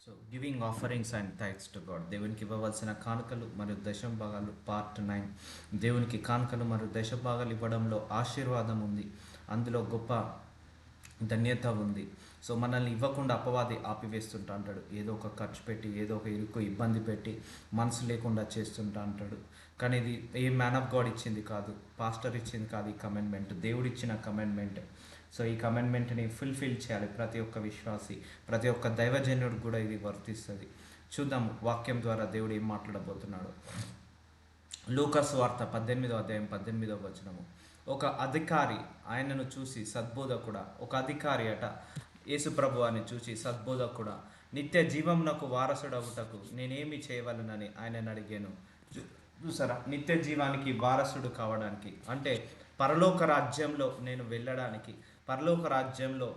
So giving offerings and thanks to God. దేవునికి ఇవ్వవలసిన కానుకలు మరియు దశంభాగాలు పార్ట్ 9. దేవునికి కానుకలు మరియు దశంభాగాలు ఇవ్వడంలో ఆశీర్వాదం ఉంది, అందులో గొప్ప ధన్యత ఉంది. సో మనల్ని ఇవ్వకుండా అపవాది ఆపివేస్తుంటా అంటాడు, ఏదో ఒక ఖర్చు పెట్టి ఏదో ఒక ఇరుకు ఇబ్బంది పెట్టి మనసు లేకుండా చేస్తుంటా అంటాడు. కానీ ఇది ఏ మ్యాన్ ఆఫ్ గాడ్ ఇచ్చింది కాదు, పాస్టర్ ఇచ్చింది కాదు, ఈ కమెంట్మెంట్ దేవుడు ఇచ్చిన కమెంట్మెంట్. సో ఈ కమెంట్మెంట్ని ఫుల్ఫిల్ చేయాలి ప్రతి ఒక్క విశ్వాసి, ప్రతి ఒక్క దైవజనుడు కూడా ఇది వర్తిస్తుంది. చూద్దాం వాక్యం ద్వారా దేవుడు ఏం మాట్లాడబోతున్నాడు. లూకాసు వార్త 18వ అధ్యాయం 18వ వచనము. ఒక అధికారి ఆయనను చూసి సద్బోధకుడా, ఒక అధికారి అట యేసుప్రభు అని చూసి సద్బోధకుడా, నిత్య జీవమునకు వారసుడవుటకు నేనేమి చేయవలనని ఆయనను అడిగాను. చూసారా, నిత్య జీవానికి వారసుడు కావడానికి అంటే పరలోక రాజ్యంలో నేను వెళ్ళడానికి, పరలోక రాజ్యంలో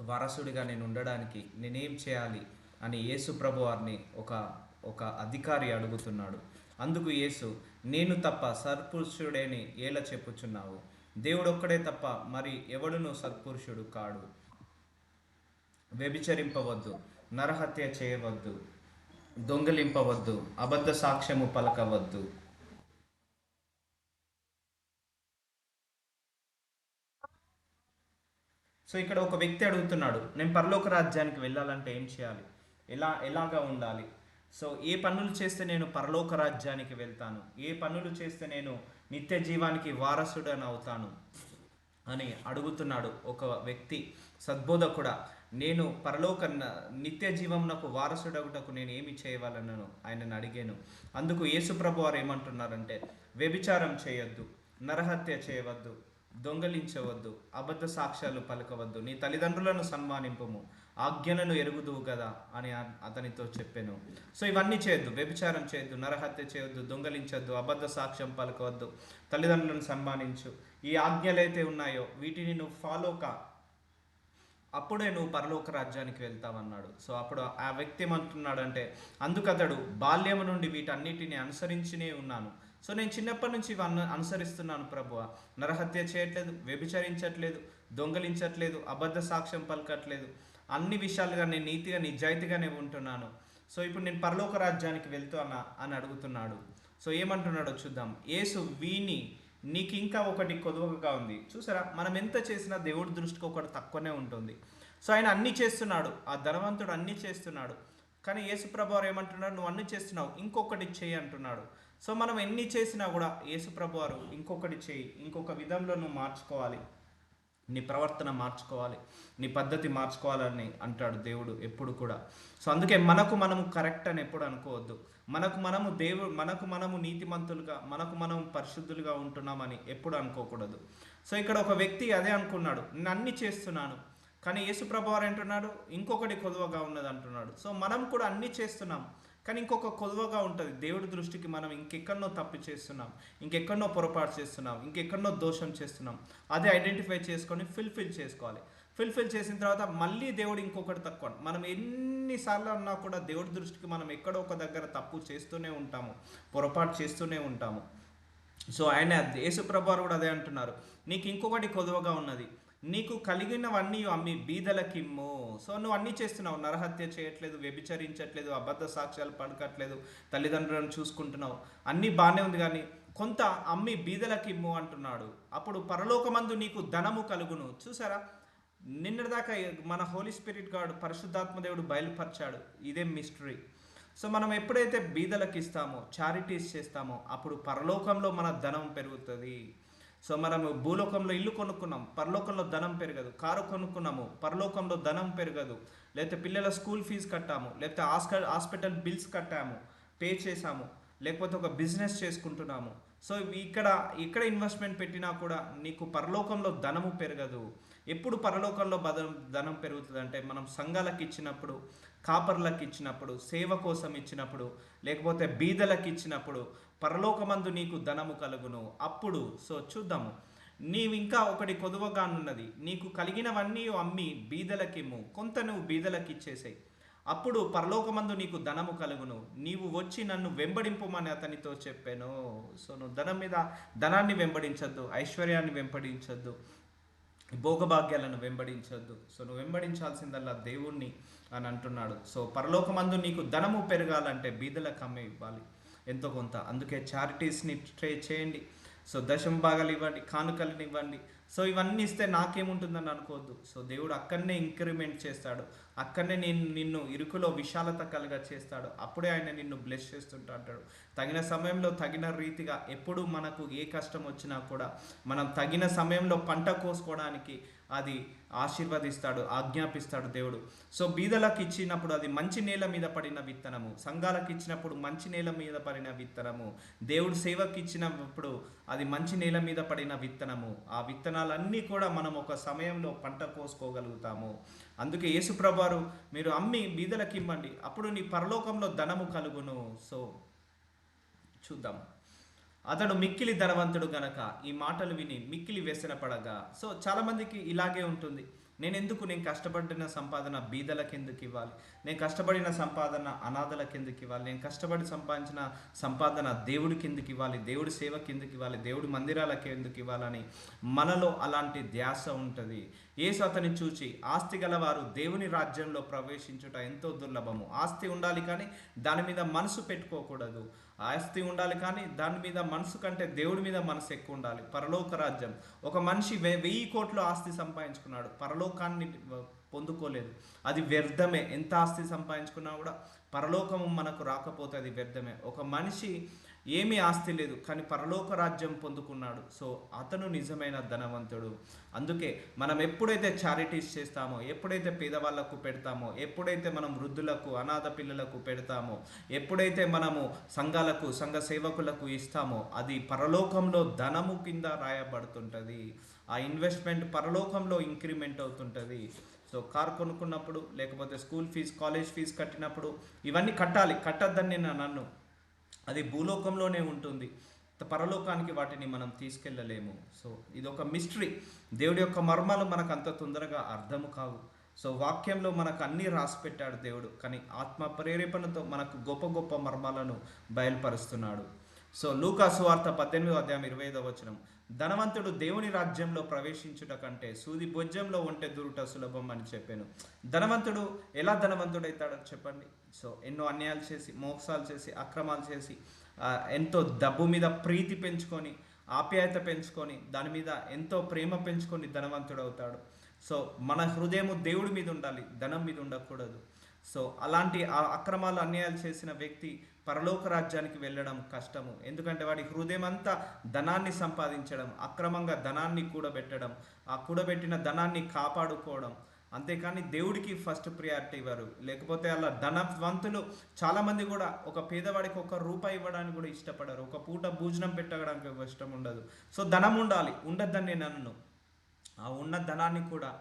వారసుడిగా నేను ఉండడానికి నేనేం చేయాలి అని యేసు ప్రభు వారిని ఒక ఒక అధికారి అడుగుతున్నాడు. అందుకు యేసు, నేను తప్ప సత్పురుషుడేని ఏలా చెప్పుచున్నావు? దేవుడు ఒక్కడే తప్ప మరి ఎవడును సత్పురుషుడు కాడు. వ్యభిచరింపవద్దు, నరహత్య చేయవద్దు, దొంగలింపవద్దు, అబద్ధ సాక్ష్యము పలకవద్దు. సో ఇక్కడ ఒక వ్యక్తి అడుగుతున్నాడు, నేను పరలోక రాజ్యానికి వెళ్ళాలంటే ఏం చేయాలి, ఎలాగా ఉండాలి? సో ఏ పనులు చేస్తే నేను పరలోక రాజ్యానికి వెళ్తాను, ఏ పనులు చేస్తే నేను నిత్య జీవానికి వారసుడని అవుతాను అని అడుగుతున్నాడు ఒక వ్యక్తి. సద్బోధకుడా, నేను పరలోక నిత్య జీవమునకు వారసుడగుటకు నేను ఏమి చేయవాలనను ఆయనను అడిగాను. అందుకు యేసుప్రభు వారు ఏమంటున్నారంటే, వ్యభిచారం చేయొద్దు, నరహత్య చేయవద్దు, దొంగలించవద్దు, అబద్ధ సాక్ష్యాలు పలకవద్దు, నీ తల్లిదండ్రులను సన్మానింపము, ఆజ్ఞలను ఎరుగుదువు కదా అని అతనితో చెప్పాను. సో ఇవన్నీ చేయొద్దు, వ్యభిచారం చేయొద్దు, నరహత్య చేయొద్దు, దొంగలించొద్దు, అబద్ధ సాక్ష్యం పలకవద్దు, తల్లిదండ్రులను సన్మానించు, ఈ ఆజ్ఞలైతే ఉన్నాయో వీటిని నువ్వు ఫాలో కా, అప్పుడే నువ్వు పరలోక రాజ్యానికి వెళ్తావన్నాడు. సో అప్పుడు ఆ వ్యక్తి ఏమంటున్నాడంటే, అందుకతడు బాల్యము నుండి వీటన్నిటిని అనుసరించినే ఉన్నాను. సో నేను చిన్నప్పటి నుంచి ఇవన్నీ అనుసరిస్తున్నాను ప్రభువా, నరహత్య చేయట్లేదు, వ్యభిచరించట్లేదు, దొంగలించట్లేదు, అబద్ధ సాక్ష్యం పలకట్లేదు, అన్ని విషయాలుగా నేను నీతిగా నిజాయితీగానే ఉంటున్నాను. సో ఇప్పుడు నేను పరలోక రాజ్యానికి వెళ్తానా అని అడుగుతున్నాడు. సో ఏమంటున్నాడో చూద్దాం. యేసు వీని, నీకు ఇంకా ఒకటి కొదువగా ఉంది. చూసారా, మనం ఎంత చేసినా దేవుడి దృష్టికి ఒకటి తక్కువనే ఉంటుంది. సో ఆయన అన్నీ చేస్తున్నాడు, ఆ ధనవంతుడు అన్నీ చేస్తున్నాడు. కానీ యేసుప్రభు వారు ఏమంటున్నాడు, నువ్వు అన్నీ చేస్తున్నావు, ఇంకొకటి చేయి అంటున్నాడు. సో మనం ఎన్ని చేసినా కూడా యేసుప్రభు వారు ఇంకొకటి చేయి, ఇంకొక విధంలో నువ్వు మార్చుకోవాలి, నీ ప్రవర్తన మార్చుకోవాలి, నీ పద్ధతి మార్చుకోవాలని అంటాడు దేవుడు ఎప్పుడు కూడా. సో అందుకే మనము కరెక్ట్ అని ఎప్పుడు అనుకోవద్దు. మనకు మనము నీతిమంతులుగా, మనము పరిశుద్ధులుగా ఉంటున్నామని ఎప్పుడు అనుకోకూడదు. సో ఇక్కడ ఒక వ్యక్తి అదే అనుకున్నాడు, నేను అన్ని చేస్తున్నాను, కానీ యేసుప్రభు వారు అంటున్నాడు ఇంకొకటి కొదువగా ఉన్నది అంటున్నాడు. సో మనం కూడా అన్ని చేస్తున్నాం, కానీ ఇంకొక కొదువగా ఉంటుంది దేవుడి దృష్టికి. మనం ఇంకెక్కడనో తప్పు చేస్తున్నాం, ఇంకెక్కడనో పొరపాటు చేస్తున్నాం, ఇంకెక్కడనో దోషం చేస్తున్నాం. అదే ఐడెంటిఫై చేసుకొని ఫుల్ఫిల్ చేసుకోవాలి. ఫుల్ఫిల్ చేసిన తర్వాత మళ్ళీ దేవుడు ఇంకొకటి తక్కువ. మనం ఎన్నిసార్లు అన్నా కూడా దేవుడి దృష్టికి మనం ఎక్కడో ఒక దగ్గర తప్పు చేస్తూనే ఉంటాము, పొరపాటు చేస్తూనే ఉంటాము. సో ఆయన యేసుప్రభు వారు కూడా అదే అంటున్నారు, నీకు ఇంకొకటి కొదువగా ఉన్నది, నీకు కలిగినవన్నీ అమ్మి బీదలకిమ్ము. సో నువ్వు అన్నీ చేస్తున్నావు, నరహత్య చేయట్లేదు, వ్యభిచరించట్లేదు, అబద్ధ సాక్ష్యాలు పడకట్లేదు, తల్లిదండ్రులను చూసుకుంటున్నావు, అన్నీ బాగానే ఉంది, కానీ కొంత అమ్మి బీదలకిమ్ము అంటున్నాడు. అప్పుడు పరలోకమందు నీకు ధనము కలుగును. చూసారా, నిన్నటిదాకా మన హోలీ స్పిరిట్ గాడ్ పరిశుద్ధాత్మ దేవుడు బయలుపరిచాడు ఇదే మిస్టరీ. సో మనం ఎప్పుడైతే బీదలకు ఇస్తామో, చారిటీస్ చేస్తామో, అప్పుడు పరలోకంలో మన ధనం పెరుగుతుంది. సో మనము భూలోకంలో ఇల్లు కొనుక్కున్నాం, పరలోకంలో ధనం పెరగదు. కారు కొనుక్కున్నాము, పరలోకంలో ధనం పెరగదు. లేకపోతే పిల్లల స్కూల్ ఫీజు కట్టాము, లేకపోతే హాస్పిటల్ బిల్స్ కట్టాము, పే చేసాము, లేకపోతే ఒక బిజినెస్ చేసుకుంటున్నాము. సో ఇక్కడ ఇన్వెస్ట్మెంట్ పెట్టినా కూడా నీకు పరలోకంలో ధనము పెరగదు. ఎప్పుడు పరలోకంలో ధనం పెరుగుతుంది అంటే మనం సంఘాలకు ఇచ్చినప్పుడు, కాపర్లకు ఇచ్చినప్పుడు, సేవ కోసం ఇచ్చినప్పుడు, లేకపోతే బీదలకు ఇచ్చినప్పుడు పరలోకమందు నీకు ధనము కలుగును అప్పుడు. సో చూద్దాము, నీవు ఇంకా ఒకటి కొదువగానున్నది, నీకు కలిగినవన్నీ అమ్మి బీదలకిమ్ము, కొంత నువ్వు బీదలకి ఇచ్చేసాయి, అప్పుడు పరలోకమందు నీకు ధనము కలుగును, నీవు వచ్చి నన్ను వెంబడింపుమని అతనితో చెప్పాను. సో నువ్వు ధనాన్ని వెంబడించద్దు, ఐశ్వర్యాన్ని వెంబడించద్దు, భోగభాగ్యాలను వెంబడించొద్దు. సో నువ్వు వెంబడించాల్సిందల్లా దేవుణ్ణి అని అంటున్నాడు. సో పరలోకమందు నీకు ధనము పెరగాలంటే బీదలకు అమ్మే ఇవ్వాలి ఎంతో కొంత. అందుకే చారిటీస్ని ట్రై చేయండి. సో దశమ భాగాలు ఇవ్వండి, కానుకలను ఇవ్వండి. సో ఇవన్నీ ఇస్తే నాకేముంటుందని అనుకోవద్దు. సో దేవుడు అక్కడనే ఇంక్రిమెంట్ చేస్తాడు, అక్కడనే నిన్ను ఇరుకులో విశాలత కలుగా చేస్తాడు. అప్పుడే ఆయన నిన్ను బ్లెస్ చేస్తుంటా అంటాడు. తగిన సమయంలో తగిన రీతిగా ఎప్పుడు మనకు ఏ కష్టం వచ్చినా కూడా మనం తగిన సమయంలో పంట కోసుకోవడానికి అది ఆశీర్వదిస్తాడు, ఆజ్ఞాపిస్తాడు దేవుడు. సో బీదలకు ఇచ్చినప్పుడు అది మంచి నేల మీద పడిన విత్తనము, సంఘాలకు ఇచ్చినప్పుడు మంచి నేల మీద పడిన విత్తనము, దేవుడు సేవకి ఇచ్చినప్పుడు అది మంచి నేల మీద పడిన విత్తనము. ఆ విత్తనాలన్నీ కూడా మనం ఒక సమయంలో పంట కోసుకోగలుగుతాము. అందుకే యేసుప్రభువారు మీరు అమ్మి బీదలకు ఇవ్వండి, అప్పుడు నీ పరలోకంలో ధనము కలుగును. సో చూద్దాం. అతడు మిక్కిలి ధనవంతుడు గనక ఈ మాటలు విని మిక్కిలి వ్యసనపడగా. సో చాలామందికి ఇలాగే ఉంటుంది. నేను కష్టపడిన సంపాదన బీదలకు ఎందుకు ఇవ్వాలి, నేను కష్టపడిన సంపాదన అనాథలకు ఎందుకు ఇవ్వాలి, నేను కష్టపడి సంపాదించిన సంపాదన దేవుడికి ఎందుకు ఇవ్వాలి, దేవుడి సేవకి ఎందుకు ఇవ్వాలి, దేవుడి మందిరాలకి ఎందుకు ఇవ్వాలని మనలో అలాంటి ధ్యాస ఉంటుంది. యేసు అతని చూచి ఆస్తి గలవారు దేవుని రాజ్యంలో ప్రవేశించుట ఎంతో దుర్లభము. ఆస్తి ఉండాలి కానీ దాని మీద మనసు పెట్టుకోకూడదు. ఆస్తి ఉండాలి కానీ దాని మీద మనసు కంటే దేవుడి మీద మనసు ఎక్కువ ఉండాలి. పరలోక రాజ్యం, ఒక మనిషి 1000 కోట్ల ఆస్తి సంపాదించుకున్నాడు, పరలోకాన్ని పొందుకోలేదు, అది వ్యర్థమే. ఎంత ఆస్తి సంపాదించుకున్నా కూడా పరలోకము మనకు రాకపోతే అది వ్యర్థమే. ఒక మనిషి ఏమీ ఆస్తి లేదు కానీ పరలోక రాజ్యం పొందుకున్నాడు. సో అతను నిజమైన ధనవంతుడు. అందుకే మనం ఎప్పుడైతే చారిటీస్ చేస్తామో, ఎప్పుడైతే పేదవాళ్లకు పెడతామో, ఎప్పుడైతే మనం వృద్ధులకు అనాథ పిల్లలకు పెడతామో, ఎప్పుడైతే మనము సంఘాలకు సంఘ సేవకులకు ఇస్తామో అది పరలోకంలో ధనము కింద రాయబడుతుంటుంది. ఆ ఇన్వెస్ట్మెంట్ పరలోకంలో ఇంక్రిమెంట్ అవుతుంటుంది. సో కార్ కొనుక్కున్నప్పుడు, లేకపోతే స్కూల్ ఫీజు కాలేజ్ ఫీజు కట్టినప్పుడు ఇవన్నీ కట్టాలి. కట్టద్దని నేను నన్ను, అది భూలోకంలోనే ఉంటుంది, పరలోకానికి వాటిని మనం తీసుకెళ్ళలేము. సో ఇది ఒక మిస్టరీ. దేవుడి యొక్క మర్మాలు మనకు అంత తొందరగా అర్థము కావు. సో వాక్యంలో మనకు అన్నీ రాసి పెట్టాడు దేవుడు, కానీ ఆత్మ ప్రేరేపణతో మనకు గొప్ప గొప్ప మర్మాలను బయలుపరుస్తున్నాడు. సో లూకా సువార్త 18:25 ధనవంతుడు దేవుని రాజ్యంలో ప్రవేశించుట కంటే సూది బొజ్జంలో ఉంటే దూరుట సులభం అని చెప్పాను. ధనవంతుడు ఎలా ధనవంతుడవుతాడో చెప్పండి. సో ఎన్నో అన్యాయాలు చేసి, మోసాలు చేసి, అక్రమాలు చేసి, ఎంతో డబ్బు మీద ప్రీతి పెంచుకొని, ఆప్యాయత పెంచుకొని, దాని మీద ఎంతో ప్రేమ పెంచుకొని ధనవంతుడు అవుతాడు. సో మన హృదయము దేవుడి మీద ఉండాలి, ధనం మీద ఉండకూడదు. సో అలాంటి అక్రమాలు అన్యాయాలు చేసిన వ్యక్తి పరలోక రాజ్యానికి వెళ్ళడం కష్టము. ఎందుకంటే వాడి హృదయం అంతా ధనాన్ని సంపాదించడం, అక్రమంగా ధనాన్ని కూడబెట్టడం, ఆ కూడబెట్టిన ధనాన్ని కాపాడుకోవడం, అంతేకాని దేవుడికి ఫస్ట్ ప్రియారిటీ ఇవ్వరు. లేకపోతే అలా ధనవంతులు చాలామంది కూడా ఒక పేదవాడికి ₹1 ఇవ్వడానికి కూడా ఇష్టపడరు, ఒక పూట భోజనం పెట్టడానికి ఇష్టం ఉండదు. సో ధనం ఉండాలి, ఉండద్దని నేను అనను. ఆ ఉన్న ధనాన్ని కూడా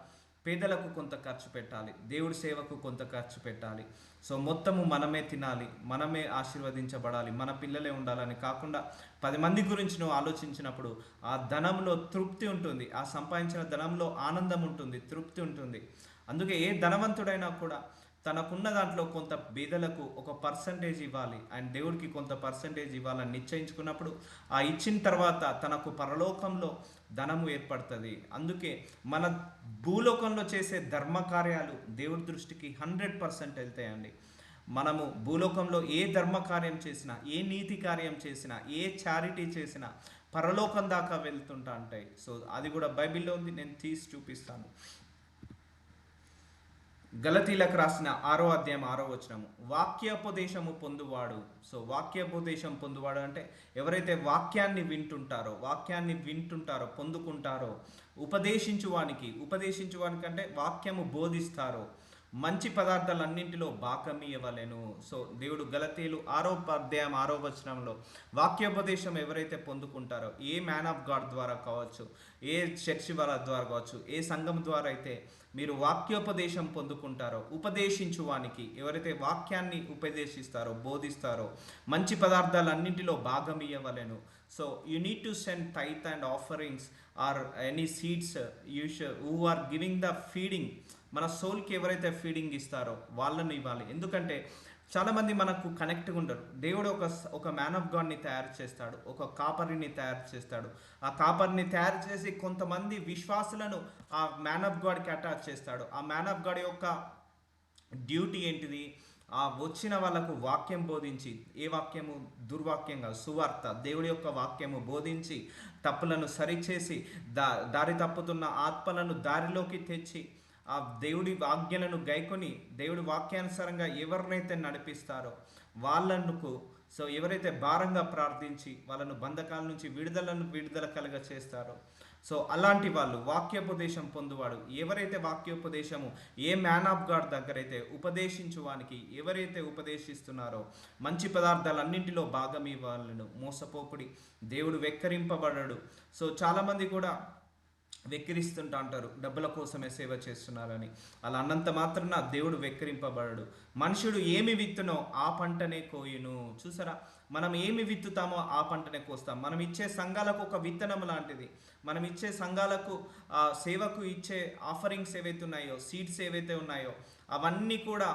పేదలకు కొంత ఖర్చు పెట్టాలి, దేవుడి సేవకు కొంత ఖర్చు పెట్టాలి. సో మొత్తము మనమే తినాలి, మనమే ఆశీర్వదించబడాలి, మన పిల్లలే ఉండాలని కాకుండా 10 మంది గురించి నువ్వు ఆలోచించినప్పుడు ఆ ధనంలో తృప్తి ఉంటుంది, ఆ సంపాదించిన ధనంలో ఆనందం ఉంటుంది, తృప్తి ఉంటుంది. అందుకే ఏ ధనవంతుడైనా కూడా తనకున్న దాంట్లో కొంత బీదలకు ఒక పర్సంటేజ్ ఇవ్వాలి, అండ్ దేవుడికి కొంత పర్సంటేజ్ ఇవ్వాలని నిశ్చయించుకున్నప్పుడు ఆ ఇచ్చిన తర్వాత తనకు పరలోకంలో ధనము ఏర్పడుతుంది. అందుకే మన భూలోకంలో చేసే ధర్మకార్యాలు దేవుడి దృష్టికి 100% వెళ్తాయండి. మనము భూలోకంలో ఏ ధర్మకార్యం చేసినా, ఏ నీతి కార్యం చేసినా, ఏ చారిటీ చేసినా పరలోకం దాకా వెళ్తుంటా ఉంటాయి. సో అది కూడా బైబిల్లో ఉంది, నేను తీసి చూపిస్తాను. గలతీలకు రాసిన 6:6 వాక్యోపదేశము పొందువాడు. సో వాక్యోపదేశం పొందువాడు అంటే ఎవరైతే వాక్యాన్ని వింటుంటారో పొందుకుంటారో, ఉపదేశించువానికి అంటే వాక్యము బోధిస్తారో మంచి పదార్థాలన్నింటిలో భాగమియ్యవలెను. సో దేవుడు గలతీలు 6:6 వాక్యోపదేశం ఎవరైతే పొందుకుంటారో, ఏ మ్యాన్ ఆఫ్ గాడ్ ద్వారా కావచ్చు, ఏ చర్చి వాళ్ళ ద్వారా కావచ్చు, ఏ సంఘం ద్వారా అయితే మీరు వాక్యోపదేశం పొందుకుంటారో, ఉపదేశించువానికి ఎవరైతే వాక్యాన్ని ఉపదేశిస్తారో, బోధిస్తారో మంచి పదార్థాలన్నింటిలో భాగమియ్యవలెను. So you need to send tithe and offerings or any seeds who are giving the feeding మన సోల్కి ఎవరైతే ఫీడింగ్ ఇస్తారో వాళ్ళని ఇవ్వాలి. ఎందుకంటే చాలామంది మనకు కనెక్ట్గా ఉండరు. దేవుడు ఒక మ్యాన్ ఆఫ్ గాడ్ని తయారు చేస్తాడు, ఒక కాపరిని తయారు చేస్తాడు. ఆ కాపరిని తయారు చేసి కొంతమంది విశ్వాసులను ఆ మ్యాన్ ఆఫ్ గాడ్కి అటాచ్ చేస్తాడు. ఆ మ్యాన్ ఆఫ్ గాడ్ యొక్క డ్యూటీ ఏంటిది? ఆ వచ్చిన వాళ్ళకు వాక్యం బోధించి, ఏ వాక్యము? దుర్వాక్యం కాదు, సువార్త, దేవుడి యొక్క వాక్యము బోధించి తప్పులను సరిచేసి దారి తప్పుతున్న ఆత్మలను దారిలోకి తెచ్చి ఆ దేవుడి ఆజ్ఞలను గైకొని దేవుడి వాక్యానుసారంగా ఎవరినైతే నడిపిస్తారో వాళ్ళకు, సో ఎవరైతే భారంగా ప్రార్థించి వాళ్ళను బంధకాల నుంచి విడుదల కలుగ చేస్తారో, సో అలాంటి వాళ్ళు వాక్యోపదేశం పొందువాడు. ఎవరైతే వాక్యోపదేశము ఏ మ్యాన్ ఆఫ్ గాడ్ దగ్గర అయితే ఉపదేశించువానికి ఎవరైతే ఉపదేశిస్తున్నారో మంచి పదార్థాలన్నింటిలో భాగం ఇవ్వాలను. మోసపోకుడి, దేవుడు వెక్కరింపబడడు. సో చాలామంది కూడా వెక్కిరిస్తుంటా అంటారు, డబ్బుల కోసమే సేవ చేస్తున్నారని. అలా అన్నంత మాత్రాన దేవుడు వెక్కిరింపబడడు. మనుషుడు ఏమి విత్తునో ఆ పంటనే కోయును. చూసారా, మనం ఏమి విత్తుతామో ఆ పంటనే కోస్తాం. మనం ఇచ్చే సంఘాలకు ఒక విత్తనం లాంటిది. మనం ఇచ్చే సంఘాలకు సేవకు ఇచ్చే ఆఫరింగ్స్ ఏవైతే ఉన్నాయో, సీడ్స్ ఏవైతే ఉన్నాయో అవన్నీ కూడా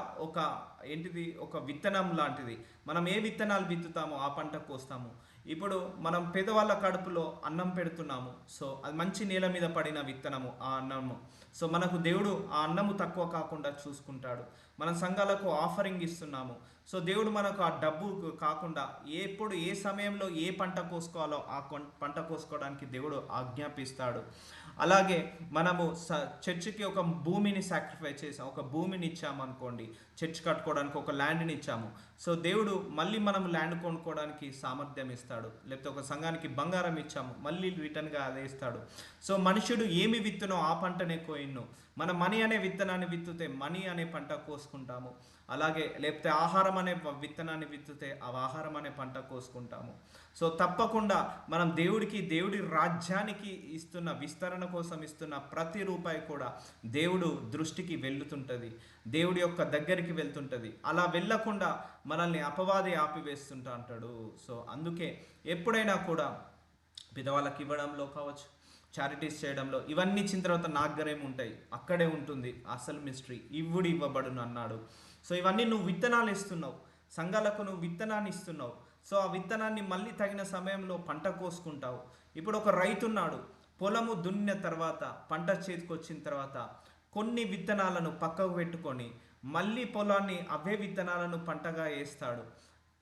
ఒక విత్తనం లాంటిది. మనం ఏ విత్తనాలు విత్తుతామో ఆ పంట కోస్తాము. ఇప్పుడు మనం పేదవాళ్ళ కడుపులో అన్నం పెడుతున్నాము, సో అది మంచి నేల మీద పడిన విత్తనము ఆ అన్నము. సో మనకు దేవుడు ఆ అన్నము తక్కువ కాకుండా చూసుకుంటాడు. మనం సంఘాలకు ఆఫరింగ్ ఇస్తున్నాము, సో దేవుడు మనకు ఆ డబ్బు కాకుండా ఎప్పుడు ఏ సమయంలో ఏ పంట కోసుకోవాలో ఆ పంట కోసుకోవడానికి దేవుడు ఆజ్ఞాపిస్తాడు. అలాగే మనము చర్చికి ఒక భూమిని సాక్రిఫైస్ చేసాం, ఒక భూమిని ఇచ్చామనుకోండి, చర్చ్ కట్టుకోవడానికి ఒక ల్యాండ్ని ఇచ్చాము. సో దేవుడు మళ్ళీ మనం ల్యాండ్ కొనుక్కోవడానికి సామర్థ్యం ఇస్తాడు. లేకపోతే ఒక సంఘానికి బంగారం ఇచ్చాము, మళ్ళీ రిటర్న్గా అదే ఇస్తాడు. సో మనుషుడు ఏమి విత్తునో ఆ పంటనే కోయిన్ను. మన మనీ అనే విత్తనాన్ని విత్తుతే మనీ అనే పంట కోసుకుంటాము. అలాగే లేకపోతే ఆహారం అనే విత్తనాన్ని విత్తుతే ఆ ఆహారం అనే పంట కోసుకుంటాము. సో తప్పకుండా మనం దేవుడి రాజ్యానికి ఇస్తున్న విస్తరణ కోసం ఇస్తున్న ప్రతి రూపాయి కూడా దేవుడు దృష్టికి వెళ్తుంటుంది, దేవుడి యొక్క దగ్గరికి వెళ్తుంటుంది. అలా వెళ్ళకుండా మనల్ని అపవాది ఆపివేస్తుంటా అంటాడు. సో అందుకే ఎప్పుడైనా కూడా పెద్దవాళ్ళకి ఇవ్వడంలో కావచ్చు, చారిటీస్ చేయడంలో, ఇవన్నీ ఇచ్చిన తర్వాత నా దగ్గరేమి ఉంటాయి, అక్కడే ఉంటుంది అసలు మిస్టరీ, ఇవ్వబడును అన్నాడు. సో ఇవన్నీ నువ్వు విత్తనాలు ఇస్తున్నావు, సంఘాలకు నువ్వు విత్తనాన్ని ఇస్తున్నావు. సో ఆ విత్తనాన్ని మళ్ళీ తగిన సమయంలో పంట కోసుకుంటావు. ఇప్పుడు ఒక రైతున్నాడు, పొలము దున్నిన తర్వాత పంట చేతికి వచ్చిన తర్వాత కొన్ని విత్తనాలను పక్కకు పెట్టుకొని మళ్ళీ పొలాన్ని అవే విత్తనాలను పంటగా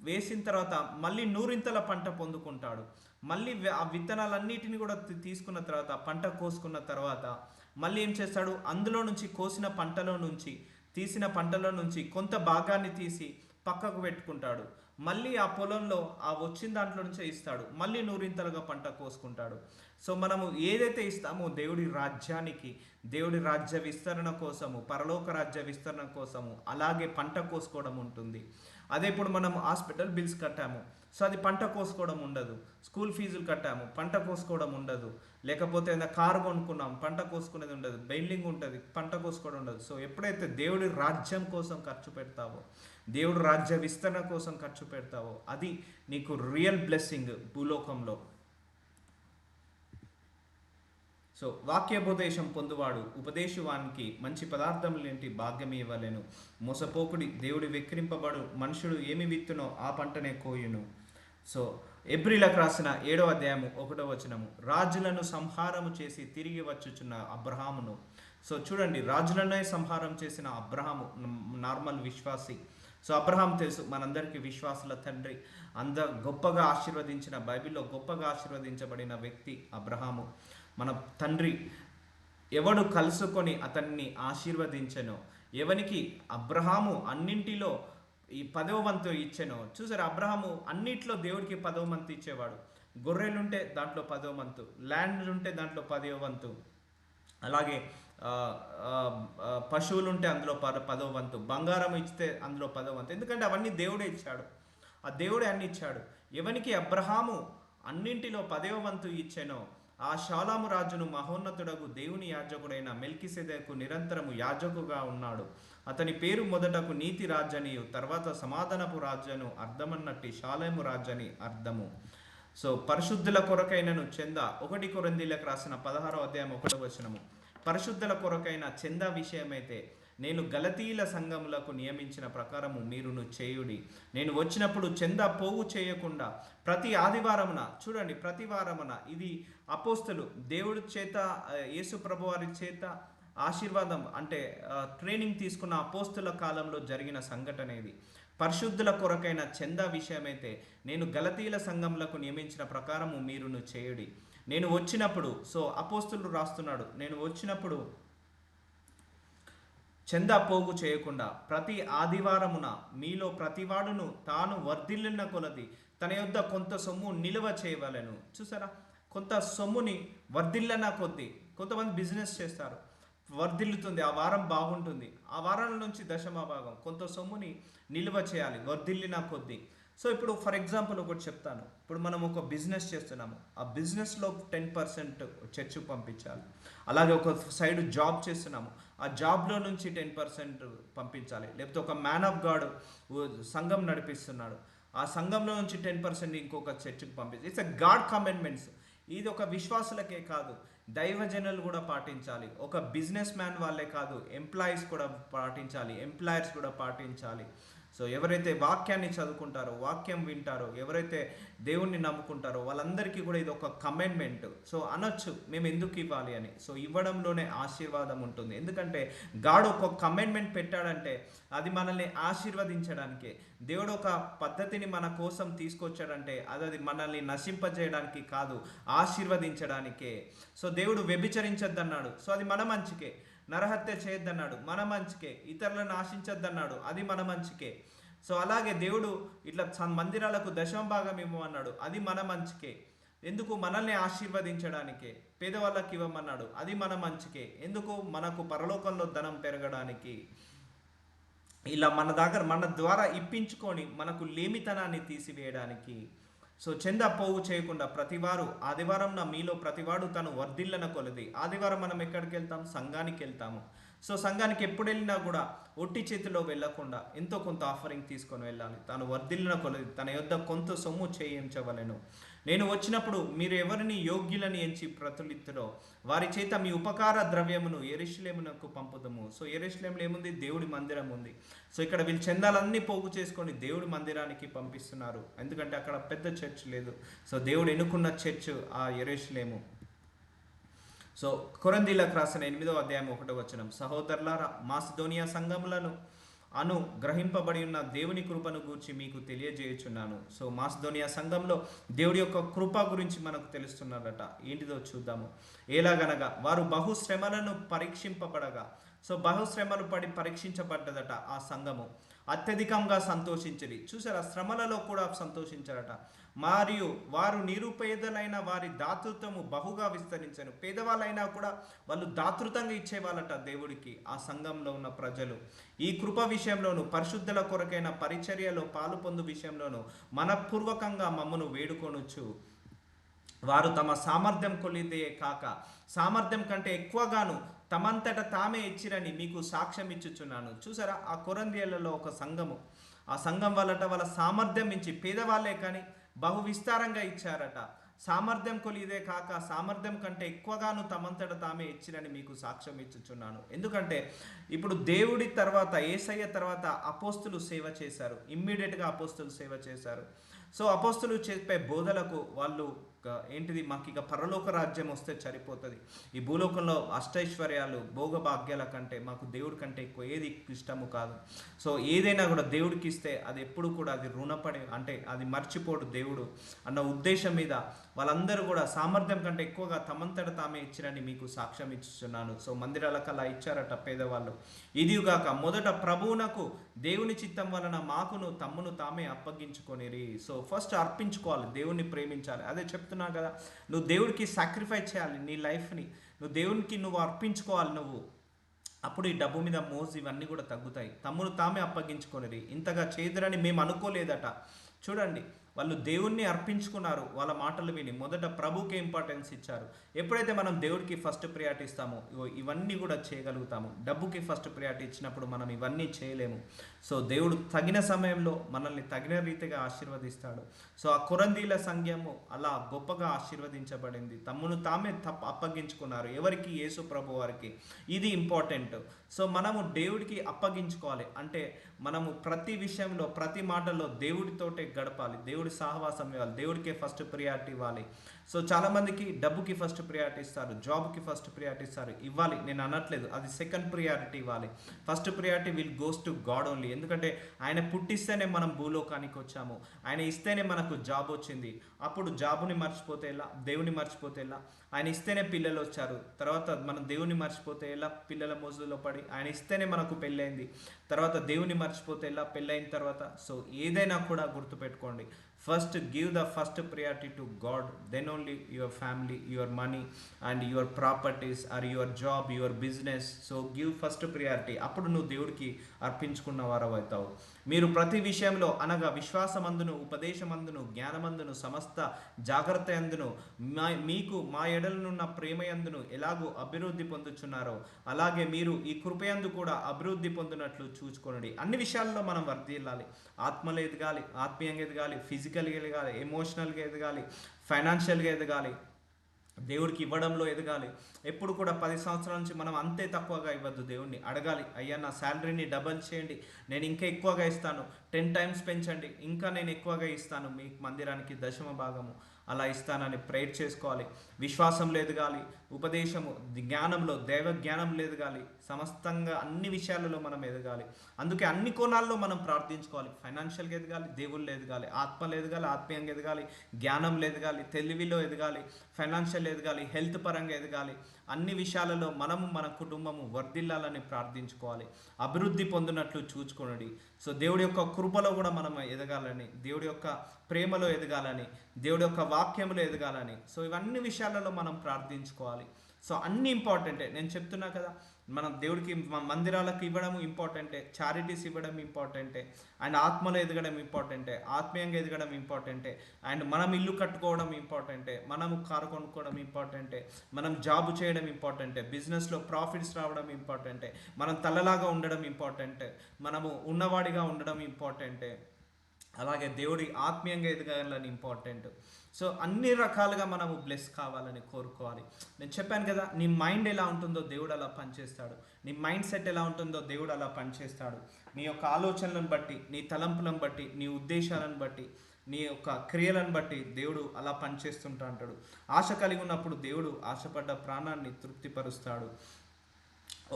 వేసిన తర్వాత మళ్ళీ నూరింతల పంట పొందుకుంటాడు. మళ్ళీ ఆ విత్తనాలన్నిటిని కూడా తీసుకున్న తర్వాత పంట కోసుకున్న తర్వాత మళ్ళీ ఏం చేస్తాడు? అందులో నుంచి కోసిన పంటలో నుంచి తీసిన పంటలో నుంచి కొంత భాగాన్ని తీసి పక్కకు పెట్టుకుంటాడు. మళ్ళీ ఆ పొలంలో ఆ వచ్చిన దాంట్లో నుంచే ఇస్తాడు, మళ్ళీ నూరింతలుగా పంట కోసుకుంటాడు. సో మనము ఏదైతే ఇస్తామో దేవుడి రాజ్యానికి, దేవుడి రాజ్య విస్తరణ కోసము, పరలోక రాజ్య విస్తరణ కోసము అలాగే పంట కోసుకోవడం ఉంటుంది. అదే ఇప్పుడు మనం హాస్పిటల్ బిల్స్ కట్టాము, సో అది పంట కోసుకోవడం ఉండదు. స్కూల్ ఫీజులు కట్టాము, పంట కోసుకోవడం ఉండదు. లేకపోతే ఏదైనా కారు కొనుక్కున్నాం, పంట కోసుకునేది ఉండదు. బిల్డింగ్ ఉంటుంది, పంట కోసుకోవడం ఉండదు. సో ఎప్పుడైతే దేవుడి రాజ్యం కోసం ఖర్చు పెడతావో, దేవుడు రాజ్య విస్తరణ కోసం ఖర్చు పెడతావో అది నీకు రియల్ బ్లెస్సింగ్ భూలోకంలో. సో వాక్యోపదేశం పొందువాడు ఉపదేశవానికి మంచి పదార్థములేంటి భాగ్యం ఇవ్వలేను. మోసపోకుడి, దేవుడి వెక్కిరింపబడు, మనుషుడు ఏమి విత్తునో ఆ పంటనే కోయును. సో ఎబ్రిలకు రాసిన 7వ అధ్యాయము 1వ వచనము, రాజులను సంహారము చేసి తిరిగి వచ్చుచున్న అబ్రహామును. సో చూడండి, రాజులనే సంహారం చేసిన అబ్రహాము నార్మల్ విశ్వాసి. సో అబ్రహాం తెలుసు మనందరికీ విశ్వాసుల తండ్రి, గొప్పగా ఆశీర్వదించిన, బైబిల్లో గొప్పగా ఆశీర్వదించబడిన వ్యక్తి అబ్రహాము మన తండ్రి. ఎవడు కలుసుకొని అతన్ని ఆశీర్వదించెనో, ఎవనికి అబ్రహాము అన్నింటిలో ఈ 10వ వంతు ఇచ్చెనో. చూసారు, అబ్రహాము అన్నిట్లో దేవుడికి 10వ వంతు ఇచ్చేవాడు. గొర్రెలుంటే దాంట్లో 10వ వంతు, ల్యాండ్ ఉంటే దాంట్లో 10వ వంతు, అలాగే పశువులుంటే అందులో 10వ వంతు, బంగారం ఇస్తే అందులో 10వ వంతు. ఎందుకంటే అవన్నీ దేవుడే ఇచ్చాడు, ఆ దేవుడే అన్ని ఇచ్చాడు. ఎవనికి అబ్రహాము అన్నింటిలో 10వ వంతు ఇచ్చెనో ఆ షాలాము రాజును మహోన్నతుడగు దేవుని యాజకుడైన మెల్కిసెదెకు నిరంతరము యాజకుగా ఉన్నాడు. అతని పేరు మొదటకు నీతి రాజనియు, తర్వాత సమాధానపు రాజను అర్థమన్నట్టు షాలేము రాజని అర్థము. సో పరిశుద్ధుల కొరకైనను చెంద 1 కొరింథీయులకు రాసిన 16వ అధ్యాయం 1వ వచనము, పరిశుద్ధుల కొరకైన చందా విషయమైతే నేను గలతీల సంఘములకు నియమించిన ప్రకారము మీరును చేయుడి. నేను వచ్చినప్పుడు చందా పోగు చేయకుండా ప్రతి ఆదివారమున, చూడండి, ప్రతి వారమున, ఇది అపోస్తలు దేవుడి చేత, యేసు ప్రభు వారి చేత ఆశీర్వాదం అంటే ట్రైనింగ్ తీసుకున్న అపోస్తుల కాలంలో జరిగిన సంఘటన ఇది. పరిశుద్ధుల కొరకైన చందా విషయమైతే నేను గలతీల సంఘములకు నియమించిన ప్రకారము మీరును చేయుడి. నేను వచ్చినప్పుడు, సో అపోస్తులు రాస్తున్నాడు, నేను వచ్చినప్పుడు చందా పోగు చేయకుండా ప్రతి ఆదివారమున మీలో ప్రతివాడును తాను వర్ధిల్లిన కొలది తన యొద్ద కొంత సొమ్ము నిల్వ చేయవలెను. చూసారా, కొంత సొమ్ముని వర్ధిల్లిన కొద్దీ, కొంతమంది బిజినెస్ చేస్తారు, వర్ధిల్లుతుంది, ఆ వారం బాగుంటుంది, ఆ వారాల నుంచి దశమ భాగం కొంత సొమ్ముని నిల్వ చేయాలి వర్ధిల్లిన కొద్దీ. సో ఇప్పుడు ఫర్ ఎగ్జాంపుల్ ఒకటి చెప్తాను. ఇప్పుడు మనం ఒక బిజినెస్ చేస్తున్నాము, ఆ బిజినెస్లో 10% చర్చకు పంపించాలి. అలాగే ఒక సైడ్ జాబ్ చేస్తున్నాము, ఆ జాబ్లో నుంచి 10% పంపించాలి. లేకపోతే ఒక మ్యాన్ ఆఫ్ గాడ్ సంఘం నడిపిస్తున్నాడు, ఆ సంఘంలో నుంచి 10% ఇంకొక చర్చకు పంపించాలి. It's a God commandments. ఇది ఒక విశ్వాసులకే కాదు, దైవజనులు కూడా పాటించాలి. ఒక బిజినెస్ మ్యాన్ వాళ్ళే కాదు, ఎంప్లాయీస్ కూడా పాటించాలి, ఎంప్లాయర్స్ కూడా పాటించాలి. సో ఎవరైతే వాక్యాన్ని చదువుకుంటారో, వాక్యం వింటారో, ఎవరైతే దేవుణ్ణి నమ్ముకుంటారో వాళ్ళందరికీ కూడా ఇది ఒక కమాండ్మెంట్. సో అనొచ్చు మేము ఎందుకు ఇవ్వాలి అని. సో ఇవ్వడంలోనే ఆశీర్వాదం ఉంటుంది. ఎందుకంటే గాడ్ ఒక కమాండ్మెంట్ పెట్టాడంటే అది మనల్ని ఆశీర్వదించడానికే. దేవుడు ఒక పద్ధతిని మన కోసం తీసుకొచ్చాడంటే అది మనల్ని నశింపజేయడానికి కాదు, ఆశీర్వదించడానికే. సో దేవుడు వ్యభిచరించొద్దన్నాడు, సో అది మన మంచికే. నరహత్య చేయొద్దన్నాడు, మన మంచికే. ఇతరులను ఆశించొద్దన్నాడు, అది మన మంచికే. సో అలాగే దేవుడు ఇట్లా మందిరాలకు దశమ భాగం ఇవ్వమన్నాడు, అది మన మంచికే. ఎందుకు? మనల్ని ఆశీర్వదించడానికే. పేదవాళ్ళకి ఇవ్వమన్నాడు, అది మన మంచికే. ఎందుకు? మనకు పరలోకంలో ధనం పెరగడానికి. ఇలా మన ద్వారా ఇప్పించుకొని మనకు లేమితనాన్ని తీసివేయడానికి. సో చందా పోగు చేయకుండా ప్రతివారు ఆదివారం మీలో ప్రతివాడు తను వర్ధిల్లన కొలది. ఆదివారం మనం ఎక్కడికి వెళ్తాం? సంఘానికి వెళ్తాము. సో సంఘానికి ఎప్పుడు వెళ్ళినా కూడా ఒట్టి చేతిలో వెళ్ళకుండా ఎంతో కొంత ఆఫరింగ్ తీసుకొని వెళ్ళాలి. తాను వర్ధిల్లిన కొలది తన యొద్ద కొంత సొమ్ము చేయించవలెను. నేను వచ్చినప్పుడు మీరు ఎవరిని యోగ్యులని ఎంచి ప్రతులిత్తురో వారి చేత మీ ఉపకార ద్రవ్యమును యెరూషలేమునకు పంపుదము. సో యెరూషలేములో ఏముంది? దేవుడి మందిరం ఉంది. సో ఇక్కడ వీళ్ళు చందాలన్నీ పోగు చేసుకొని దేవుడి మందిరానికి పంపిస్తున్నారు. ఎందుకంటే అక్కడ పెద్ద చర్చ్ లేదు. సో దేవుడు ఎన్నుకున్న చర్చ్ ఆ యెరూషలేము. సో కొరింథీయులకు రాసిన 8వ అధ్యాయం 1వ వచనం, సహోదరులారా, మాసిదోనియా సంఘములను గ్రహింపబడి ఉన్న దేవుని కృపను గూర్చి మీకు తెలియజేయుచున్నాను. సో మాసిదోనియా సంఘంలో దేవుడి యొక్క కృప గురించి మనకు తెలుస్తున్నదట. ఏంటిదో చూద్దాము. ఎలాగనగా వారు బహుశ్రమలను పరీక్షింపబడగా, సో బహుశ్రమలు పడి పరీక్షించబడ్డదట ఆ సంఘము, అత్యధికంగా సంతోషించడి. చూసారా, శ్రమలలో కూడా సంతోషించారట. మరియు వారు నిరుపేదలైన వారి దాతృత్వము బహుగా విస్తరించను. పేదవాళ్ళైనా కూడా వాళ్ళు దాతృతంగా ఇచ్చేవాళ్ళట దేవుడికి, ఆ సంఘంలో ఉన్న ప్రజలు. ఈ కృప విషయంలోను పరిశుద్ధుల కొరకైన పరిచర్యలో పాలు పొందు విషయంలోను మనపూర్వకంగా మమ్మను వేడుకొనొచ్చు. వారు తమ సామర్థ్యం కొలిదే కాక సామర్థ్యం కంటే ఎక్కువగాను తమంతట తామే ఇచ్చిరని మీకు సాక్ష్యం ఇచ్చుచున్నాను. చూసారా, ఆ కొరింథీయులలో ఒక సంఘము, ఆ సంఘం వాళ్ళ సామర్థ్యం మించి, పేదవాళ్ళే కానీ బహు విస్తారంగా ఇచ్చారట. సామర్థ్యం కొలిదే కాక సామర్థ్యం కంటే ఎక్కువగాను తమంతట తామే ఇచ్చిరని మీకు సాక్ష్యం ఇచ్చుచున్నాను. ఎందుకంటే ఇప్పుడు దేవుడి తర్వాత, యేసయ్య తర్వాత అపోస్తులు సేవ చేశారు. ఇమ్మీడియట్గా అపోస్తులు సేవ చేశారు. సో అపోస్తులు చెప్పే బోధలకు వాళ్ళు ఏంటిది, మాకు ఇక పరలోక రాజ్యం వస్తే సరిపోతుంది, ఈ భూలోకంలో అష్టైశ్వర్యాలు భోగభాగ్యాల కంటే మాకు దేవుడి కంటే ఎక్కువ ఏది ఇష్టము కాదు. సో ఏదైనా కూడా దేవుడికి ఇస్తే అది ఎప్పుడు కూడా అది రుణపడి, అంటే అది మర్చిపోడు దేవుడు అన్న ఉద్దేశం మీద వాళ్ళందరూ కూడా సామర్థ్యం కంటే ఎక్కువగా తమంతట తామే ఇచ్చిరని మీకు సాక్ష్యం ఇస్తున్నాను. సో మందిరాలకు అలా ఇచ్చారట పేదవాళ్ళు. ఇదిగాక మొదట ప్రభువునకు దేవుని చిత్తం వలన మాకును తమ్మును తామే అప్పగించుకొనిరి. సో ఫస్ట్ అర్పించుకోవాలి, దేవుణ్ణి ప్రేమించాలి. అదే చెప్తున్నా కదా, నువ్వు దేవుడికి సాక్రిఫైస్ చేయాలి, నీ లైఫ్ని నువ్వు దేవునికి అర్పించుకోవాలి. నువ్వు అప్పుడు ఈ డబ్బు మీద మోజు ఇవన్నీ కూడా తగ్గుతాయి. తమ్మును తామే అప్పగించుకొనిరి. ఇంతగా చేదురని మేము అనుకోలేదట. చూడండి, వాళ్ళు దేవుణ్ణి అర్పించుకున్నారు. వాళ్ళ మాటలు విని మొదట ప్రభుకే ఇంపార్టెన్స్ ఇచ్చారు. ఎప్పుడైతే మనం దేవుడికి ఫస్ట్ ప్రియారిటీ ఇస్తామో ఇవన్నీ కూడా చేయగలుగుతాము. డబ్బుకి ఫస్ట్ ప్రియారిటీ ఇచ్చినప్పుడు మనం ఇవన్నీ చేయలేము. సో దేవుడు తగిన సమయంలో మనల్ని తగిన రీతిగా ఆశీర్వదిస్తాడు. సో ఆ కొరందీల సంఘము అలా గొప్పగా ఆశీర్వదించబడింది. తమ్మును తామే అప్పగించుకున్నారు. ఎవరికి? యేసు ప్రభు వారికి. ఇది ఇంపార్టెంట్. సో మనము దేవుడికి అప్పగించుకోవాలి. అంటే మనము ప్రతి విషయంలో ప్రతి మాటలో దేవుడితోటే గడపాలి. దేవుడి సహవాసం ఇవ్వాలి. దేవుడికే ఫస్ట్ ప్రియారిటీ ఇవ్వాలి. సో చాలామందికి డబ్బుకి ఫస్ట్ ప్రియారిటీ ఇస్తారు, జాబ్కి ఫస్ట్ ప్రియారిటీ ఇస్తారు. ఇవ్వాలి, నేను అనట్లేదు, అది సెకండ్ ప్రియారిటీ ఇవ్వాలి. First priority will goes to God only. ఎందుకంటే ఆయన పుట్టిస్తేనే మనం భూలోకానికి వచ్చాము, ఆయన ఇస్తేనే మనకు జాబ్ వచ్చింది. అప్పుడు జాబుని మర్చిపోతే ఎలా? దేవుని మర్చిపోతే ఎలా? ఆయన ఇస్తేనే పిల్లలు వచ్చారు, తర్వాత మనం దేవుని మర్చిపోతే ఎలా? పిల్లల మోజులో పడి. ఆయన ఇస్తేనే మనకు పెళ్ళైంది, తర్వాత దేవుని మర్చిపోతే ఎలా? పెళ్ళైన తర్వాత. సో ఏదైనా కూడా గుర్తుపెట్టుకోండి, first give the first priority to God, then only your family, your money and your properties or your job, your business. So give first priority. అప్పుడు నువ్వు దేవుడికి అర్పించుకున్న వారు అవుతావు. మీరు ప్రతి విషయంలో అనగా విశ్వాసమందును, ఉపదేశమందును, జ్ఞానమందును, సమస్త జాగ్రత్త అందును, మీకు మా ఎడలనున్న ప్రేమయందును ఎలాగూ అభివృద్ధి పొందుచున్నారో అలాగే మీరు ఈ కృపయందు కూడా అభివృద్ధి పొందినట్లు చూసుకోండి. అన్ని విషయాల్లో మనం వర్ధిల్లాలి. ఆత్మలో ఎదగాలి, ఆత్మీయంగా ఎదగాలి, ఫిజికల్గా ఎదగాలి, ఎమోషనల్గా ఎదగాలి, ఫైనాన్షియల్గా ఎదగాలి, దేవుడికి ఇవ్వడంలో ఎదగాలి. ఎప్పుడు కూడా 10 సంవత్సరాల నుంచి మనం అంతే తక్కువగా ఇవ్వద్దు. దేవుణ్ణి అడగాలి, అయ్యా నా శాలరీని డబల్ చేయండి, నేను ఇంకా ఎక్కువగా ఇస్తాను, 10 టైమ్స్ పెంచండి, ఇంకా నేను ఎక్కువగా ఇస్తాను, మీ మందిరానికి దశమ భాగము అలా ఇస్తానని ప్రేయర్ చేసుకోవాలి. విశ్వాసంలో ఎదగాలి, ఉపదేశము జ్ఞానంలో, దైవ జ్ఞానంలో ఎదగాలి, సమస్తంగా అన్ని విషయాలలో మనం ఎదగాలి. అందుకే అన్ని కోణాల్లో మనం ప్రార్థించుకోవాలి. ఫైనాన్షియల్గా ఎదగాలి, దేవుళ్ళు ఎదగాలి, ఆత్మలో ఎదగాలి, ఆత్మీయంగా ఎదగాలి, జ్ఞానంలో ఎదగాలి, తెలివిలో ఎదగాలి, ఫైనాన్షియల్ ఎదగాలి, హెల్త్ పరంగా ఎదగాలి. అన్ని విషయాలలో మనము మన కుటుంబము వర్ధిల్లాలని ప్రార్థించుకోవాలి. అభివృద్ధి పొందినట్లు చూచుకోండి. సో దేవుడి యొక్క కృపలో కూడా మనం ఎదగాలని, దేవుడి యొక్క ప్రేమలో ఎదగాలని, దేవుడి యొక్క వాక్యంలో ఎదగాలని. సో ఇవన్నీ విషయాలలో మనం ప్రార్థించుకోవాలి. సో అన్నీ ఇంపార్టెంటే. నేను చెప్తున్నా కదా, మనం దేవుడికి మందిరాలకు ఇవ్వడం ఇంపార్టెంటే, చారిటీస్ ఇవ్వడం ఇంపార్టెంటే, అండ్ ఆత్మలో ఎదగడం ఇంపార్టెంటే, ఆత్మీయంగా ఎదగడం ఇంపార్టెంటే, అండ్ మనం ఇల్లు కట్టుకోవడం ఇంపార్టెంటే, మనము కారు కొనుక్కోవడం ఇంపార్టెంటే, మనం జాబ్ చేయడం ఇంపార్టెంటే, బిజినెస్లో ప్రాఫిట్స్ రావడం ఇంపార్టెంటే, మనం తల్లలాగా ఉండడం ఇంపార్టెంటే, మనము ఉన్నవాడిగా ఉండడం ఇంపార్టెంటే, అలాగే దేవుడి ఆత్మీయంగా ఎదగాలని ఇంపార్టెంట్. సో అన్ని రకాలుగా మనము బ్లెస్ కావాలని కోరుకోవాలి. నేను చెప్పాను కదా, నీ మైండ్ ఎలా ఉంటుందో దేవుడు అలా పనిచేస్తాడు, నీ మైండ్ సెట్ ఎలా ఉంటుందో దేవుడు అలా పనిచేస్తాడు. నీ యొక్క ఆలోచనలను బట్టి, నీ తలంపులను బట్టి, నీ ఉద్దేశాలను బట్టి, నీ యొక్క క్రియలను బట్టి దేవుడు అలా పనిచేస్తుంటా అంటాడు. ఆశ కలిగి ఉన్నప్పుడు దేవుడు ఆశపడ్డ ప్రాణాన్ని తృప్తిపరుస్తాడు.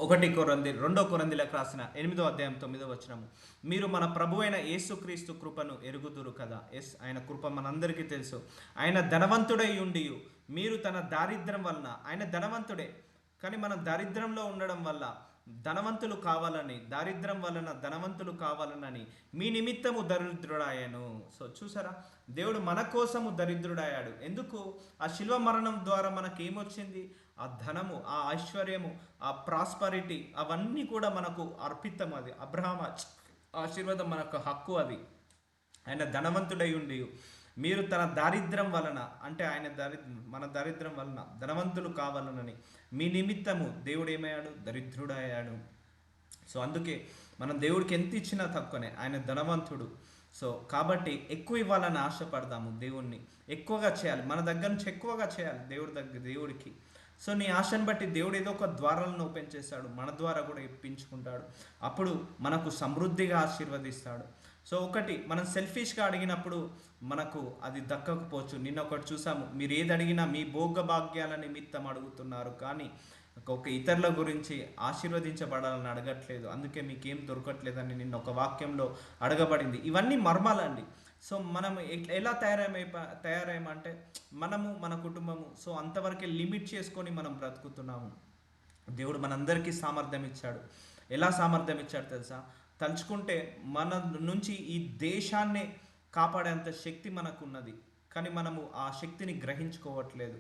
2 కొరింథీయులకు రాసిన 8వ అధ్యాయం 9వ వచనము, మీరు మన ప్రభు అయిన యేసుక్రీస్తు కృపను ఎరుగుదురు కదా. ఆయన కృప మనందరికీ తెలుసు. ఆయన ధనవంతుడై ఉండి మీరు తన దారిద్ర్యం వలన, ఆయన ధనవంతుడే కానీ మనం దారిద్ర్యంలో ఉండడం వల్ల ధనవంతులు కావాలని, దారిద్ర్యం వలన ధనవంతులు కావాలని మీ నిమిత్తము దరిద్రుడాయను. సో చూసారా, దేవుడు మన కోసము దరిద్రుడాయాడు. ఎందుకు? ఆ శిల్వ మరణం ద్వారా మనకేమొచ్చింది? ఆ ధనము, ఆ ఐశ్వర్యము, ఆ ప్రాస్పరిటీ, అవన్నీ కూడా మనకు అర్పితం. అది అబ్రహాం ఆశీర్వాదం, మనకు హక్కు అది. ఆయన ధనవంతుడై ఉండి మీరు తన దారిద్ర్యం వలన, అంటే ఆయన మన దారిద్ర్యం వలన ధనవంతులు కావాలనని మీ నిమిత్తము దేవుడు ఏమయ్యాడు? దరిద్రుడయ్యాడు. సో అందుకే మనం దేవుడికి ఎంత ఇచ్చినా తక్కువనే, ఆయన ధనవంతుడు. సో కాబట్టి ఎక్కువ ఇవ్వాలని ఆశపడదాము. దేవుణ్ణి ఎక్కువగా చేయాలి, మన దగ్గర నుంచి ఎక్కువగా చేయాలి దేవుడికి. సో నీ ఆశను బట్టి దేవుడు ఏదో ఒక ద్వారాలను ఓపెన్ చేస్తాడు, మన ద్వారా కూడా ఇప్పించుకుంటాడు. అప్పుడు మనకు సమృద్ధిగా ఆశీర్వదిస్తాడు. సో ఒకటి, మనం సెల్ఫిష్గా అడిగినప్పుడు మనకు అది దక్కకపోవచ్చు. నిన్న ఒకటి చూసాము, మీరు ఏది అడిగినా మీ భోగ భాగ్యాల నిమిత్తం అడుగుతున్నారు, కానీ ఒక ఇతరుల గురించి ఆశీర్వదించబడాలని అడగట్లేదు, అందుకే మీకేం దొరకట్లేదని నిన్న ఒక వాక్యంలో అడగబడింది. ఇవన్నీ మర్మాలండి. సో మనం ఎలా తయారయ్యామంటే మనము, మన కుటుంబము, సో అంతవరకే లిమిట్ చేసుకొని మనం బ్రతుకుతున్నాము. దేవుడు మనందరికీ సామర్థ్యం ఇచ్చాడు. ఎలా సామర్థ్యం ఇచ్చాడు తెలుసా? తలుచుకుంటే మన నుంచి ఈ దేశాన్ని కాపాడేంత శక్తి మనకు ఉన్నది, కానీ మనము ఆ శక్తిని గ్రహించుకోవట్లేదు.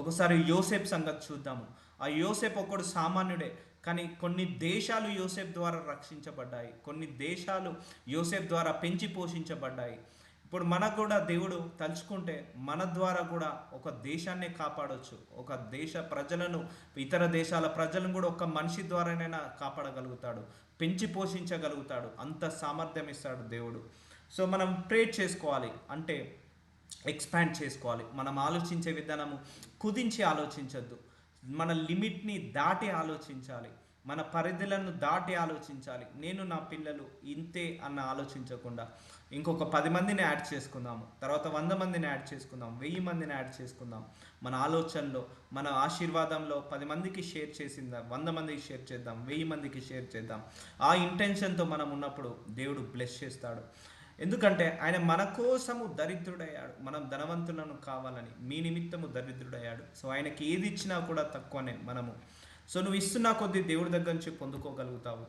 ఒకసారి యోసేపు సంగతి చూద్దాము. ఆ యోసేపు ఒకడు సామాన్యుడే, కానీ కొన్ని దేశాలు యోసేపు ద్వారా రక్షించబడ్డాయి, కొన్ని దేశాలు యోసేపు ద్వారా పెంచి పోషించబడ్డాయి. ఇప్పుడు మనకు కూడా దేవుడు తలుచుకుంటే మన ద్వారా కూడా ఒక దేశాన్ని కాపాడవచ్చు, ఒక దేశ ప్రజలను, ఇతర దేశాల ప్రజలను కూడా ఒక మనిషి ద్వారానైనా కాపాడగలుగుతాడు, పెంచి పోషించగలుగుతాడు. అంత సామర్థ్యం ఇస్తాడు దేవుడు. సో మనం ప్రే చేసుకోవాలి, అంటే ఎక్స్పాండ్ చేసుకోవాలి. మనం ఆలోచించే విధానము కుదించి ఆలోచించద్దు, మన లిమిట్ని దాటి ఆలోచించాలి, మన పరిధులను దాటి ఆలోచించాలి. నేను నా పిల్లలు ఇంతే అన్న ఆలోచించకుండా ఇంకొక 10 మందిని యాడ్ చేసుకుందాము, తర్వాత 100 మందిని యాడ్ చేసుకుందాం, 1000 మందిని యాడ్ చేసుకుందాం. మన ఆలోచనలో, మన ఆశీర్వాదంలో 10 మందికి షేర్ చేసిందా, 100 మందికి షేర్ చేద్దాం, 1000 మందికి షేర్ చేద్దాం. ఆ ఇంటెన్షన్తో మనం ఉన్నప్పుడు దేవుడు బ్లెస్ చేస్తాడు. ఎందుకంటే ఆయన మన కోసము దరిద్రుడయ్యాడు, మనం ధనవంతులను కావాలని మీ నిమిత్తము దరిద్రుడయ్యాడు. సో ఆయనకి ఏది ఇచ్చినా కూడా తక్కువనే మనము. సో నువ్వు ఇస్తున్న కొద్దీ దేవుడి దగ్గర నుంచి పొందుకోగలుగుతావు.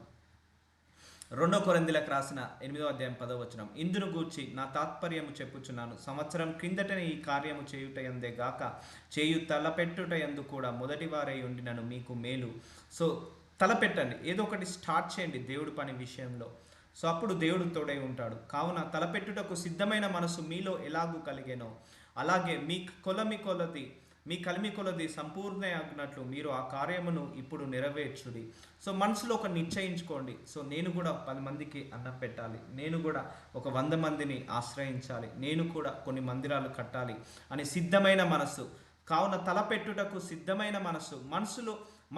2 కొరింథీయులకు రాసిన 8వ అధ్యాయం 10వ వచనం, ఇందును గూర్చి నా తాత్పర్యము చెప్పుచున్నాను, సంవత్సరం క్రిందటనే ఈ కార్యము చేయుటయందే గాక చేయు తలపెట్టుటయందు కూడా మొదటి వారై ఉండినను మీకు మేలు. సో తలపెట్టండి, ఏదో ఒకటి స్టార్ట్ చేయండి దేవుడి పని విషయంలో. సో అప్పుడు దేవుడు తోడై ఉంటాడు. కావున తలపెట్టుటకు సిద్ధమైన మనసు మీలో ఎలాగూ కలిగేనో అలాగే మీ కలిమి కొలది సంపూర్ణ అగినట్లు మీరు ఆ కార్యమును ఇప్పుడు నెరవేర్చుడి. సో మనసులో ఒక నిశ్చయించుకోండి, సో నేను కూడా 10 మందికి అన్నం పెట్టాలి, నేను కూడా ఒక 100 మందిని ఆశ్రయించాలి, నేను కూడా కొన్ని మందిరాలు కట్టాలి అని సిద్ధమైన మనసు. కావున తలపెట్టుటకు సిద్ధమైన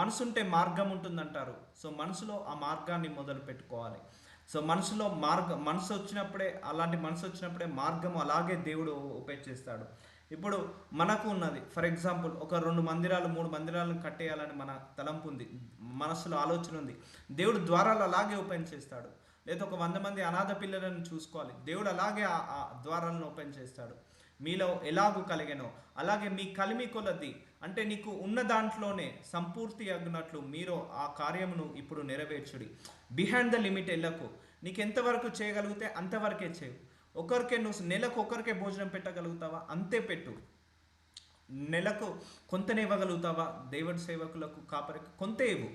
మనసుంటే మార్గం ఉంటుందంటారు. సో మనసులో ఆ మార్గాన్ని మొదలు పెట్టుకోవాలి. సో మనసు వచ్చినప్పుడే, అలాంటి మనసు వచ్చినప్పుడే మార్గం అలాగే దేవుడు ఓపెన్ చేస్తాడు. ఇప్పుడు మనకు ఉన్నది, ఫర్ ఎగ్జాంపుల్ ఒక 2 మందిరాలు 3 మందిరాలను కట్టేయాలని మన తలంపు ఉంది, మనసులో ఆలోచన ఉంది, దేవుడు ద్వారాలు అలాగే ఓపెన్ చేస్తాడు. లేదా ఒక 100 మంది అనాథ పిల్లలను చూసుకోవాలి, దేవుడు అలాగే ఆ ద్వారాలను ఓపెన్ చేస్తాడు. మీలో ఎలాగూ కలిగెనో అలాగే మీ కలిమి కొలది, అంటే నీకు ఉన్న దాంట్లోనే సంపూర్తి అగినట్లు మీరు ఆ కార్యమును ఇప్పుడు నెరవేర్చుడి. బిహైండ్ ద లిమిట్ వెళ్ళకు, నీకు ఎంతవరకు చేయగలిగితే అంతవరకే చేయు. నువ్వు నెలకు ఒకరికే భోజనం పెట్టగలుగుతావా, అంతే పెట్టు. నెలకు కొంతనే ఇవ్వగలుగుతావా, దేవుడి సేవకులకు కాపరికి కొంత ఇవ్వు.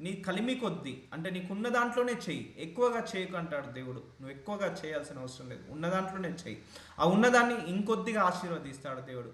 నీ కలిమి కొద్ది, అంటే నీకున్న దాంట్లోనే చెయ్యి, ఎక్కువగా చేయకు అంటాడు దేవుడు. నువ్వు ఎక్కువగా చేయాల్సిన అవసరం లేదు, ఉన్న దాంట్లోనే చెయ్యి. ఆ ఉన్నదాన్ని ఇంకొద్దిగా ఆశీర్వదిస్తాడు దేవుడు.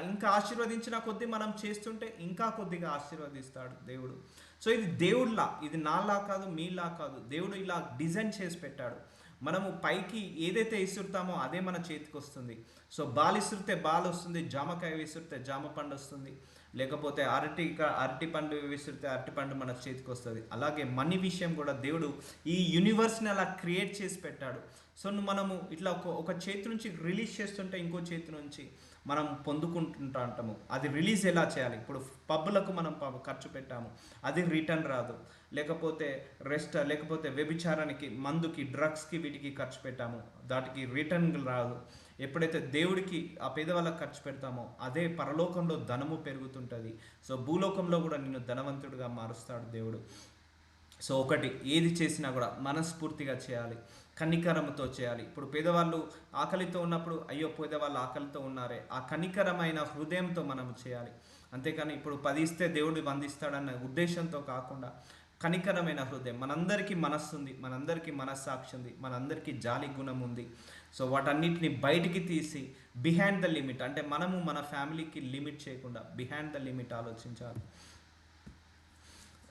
ఇంకా ఆశీర్వదించిన కొద్దీ మనం చేస్తుంటే ఇంకా కొద్దిగా ఆశీర్వదిస్తాడు దేవుడు. సో ఇది దేవుడిలా, ఇది నాలా కాదు, మీలా కాదు, దేవుడు ఇలా డిజైన్ చేసి పెట్టాడు. మనము పైకి ఏదైతే విసురుతామో అదే మన చేతికి వస్తుంది. సో బాల్ విసిరితే బాల్ వస్తుంది, జామకాయ విసిరితే జామ పండు వస్తుంది, లేకపోతే అరటి పండు విసిరితే అరటి పండు మన చేతికి వస్తుంది. అలాగే మనీ విషయం కూడా దేవుడు ఈ యూనివర్స్ని అలా క్రియేట్ చేసి పెట్టాడు. సో మనము ఇట్లా ఒక చేతి నుంచి రిలీజ్ చేస్తుంటే ఇంకో చేతి నుంచి మనం పొందుకుంటుంటా అంటాము. అది రిలీజ్ ఎలా చేయాలి? ఇప్పుడు పబ్బులకు మనం ఖర్చు పెట్టాము, అది రిటర్న్ రాదు. లేకపోతే వ్యభిచారానికి, మందుకి, డ్రగ్స్కి, వీటికి ఖర్చు పెట్టాము, దాటికి రిటర్న్ రాదు. ఎప్పుడైతే దేవుడికి ఆ పేదవాళ్ళకి ఖర్చు పెడతామో అదే పరలోకంలో ధనము పెరుగుతుంటుంది. సో భూలోకంలో కూడా నిన్ను ధనవంతుడిగా మారుస్తాడు దేవుడు. సో ఒకటి, ఏది చేసినా కూడా మనస్ఫూర్తిగా చేయాలి, కనికరముతో చేయాలి. ఇప్పుడు పేదవాళ్ళు ఆకలితో ఉన్నప్పుడు అయ్యో పేదవాళ్ళు ఆకలితో ఉన్నారే, ఆ కనికరమైన హృదయంతో మనం చేయాలి. అంతేకాని ఇప్పుడు 10 ఇస్తే దేవుడు 100 ఇస్తాడన్న ఉద్దేశంతో కాకుండా కనికరమైన హృదయం. మనందరికీ మనస్సు ఉంది, మనందరికీ మనస్సాక్షి ఉంది, మనందరికీ జాలి గుణం ఉంది. సో వాటన్నిటిని బయటికి తీసి బిహైండ్ ద లిమిట్, అంటే మనము మన ఫ్యామిలీకి లిమిట్ చేయకుండా బిహైండ్ ద లిమిట్ ఆలోచించాలి.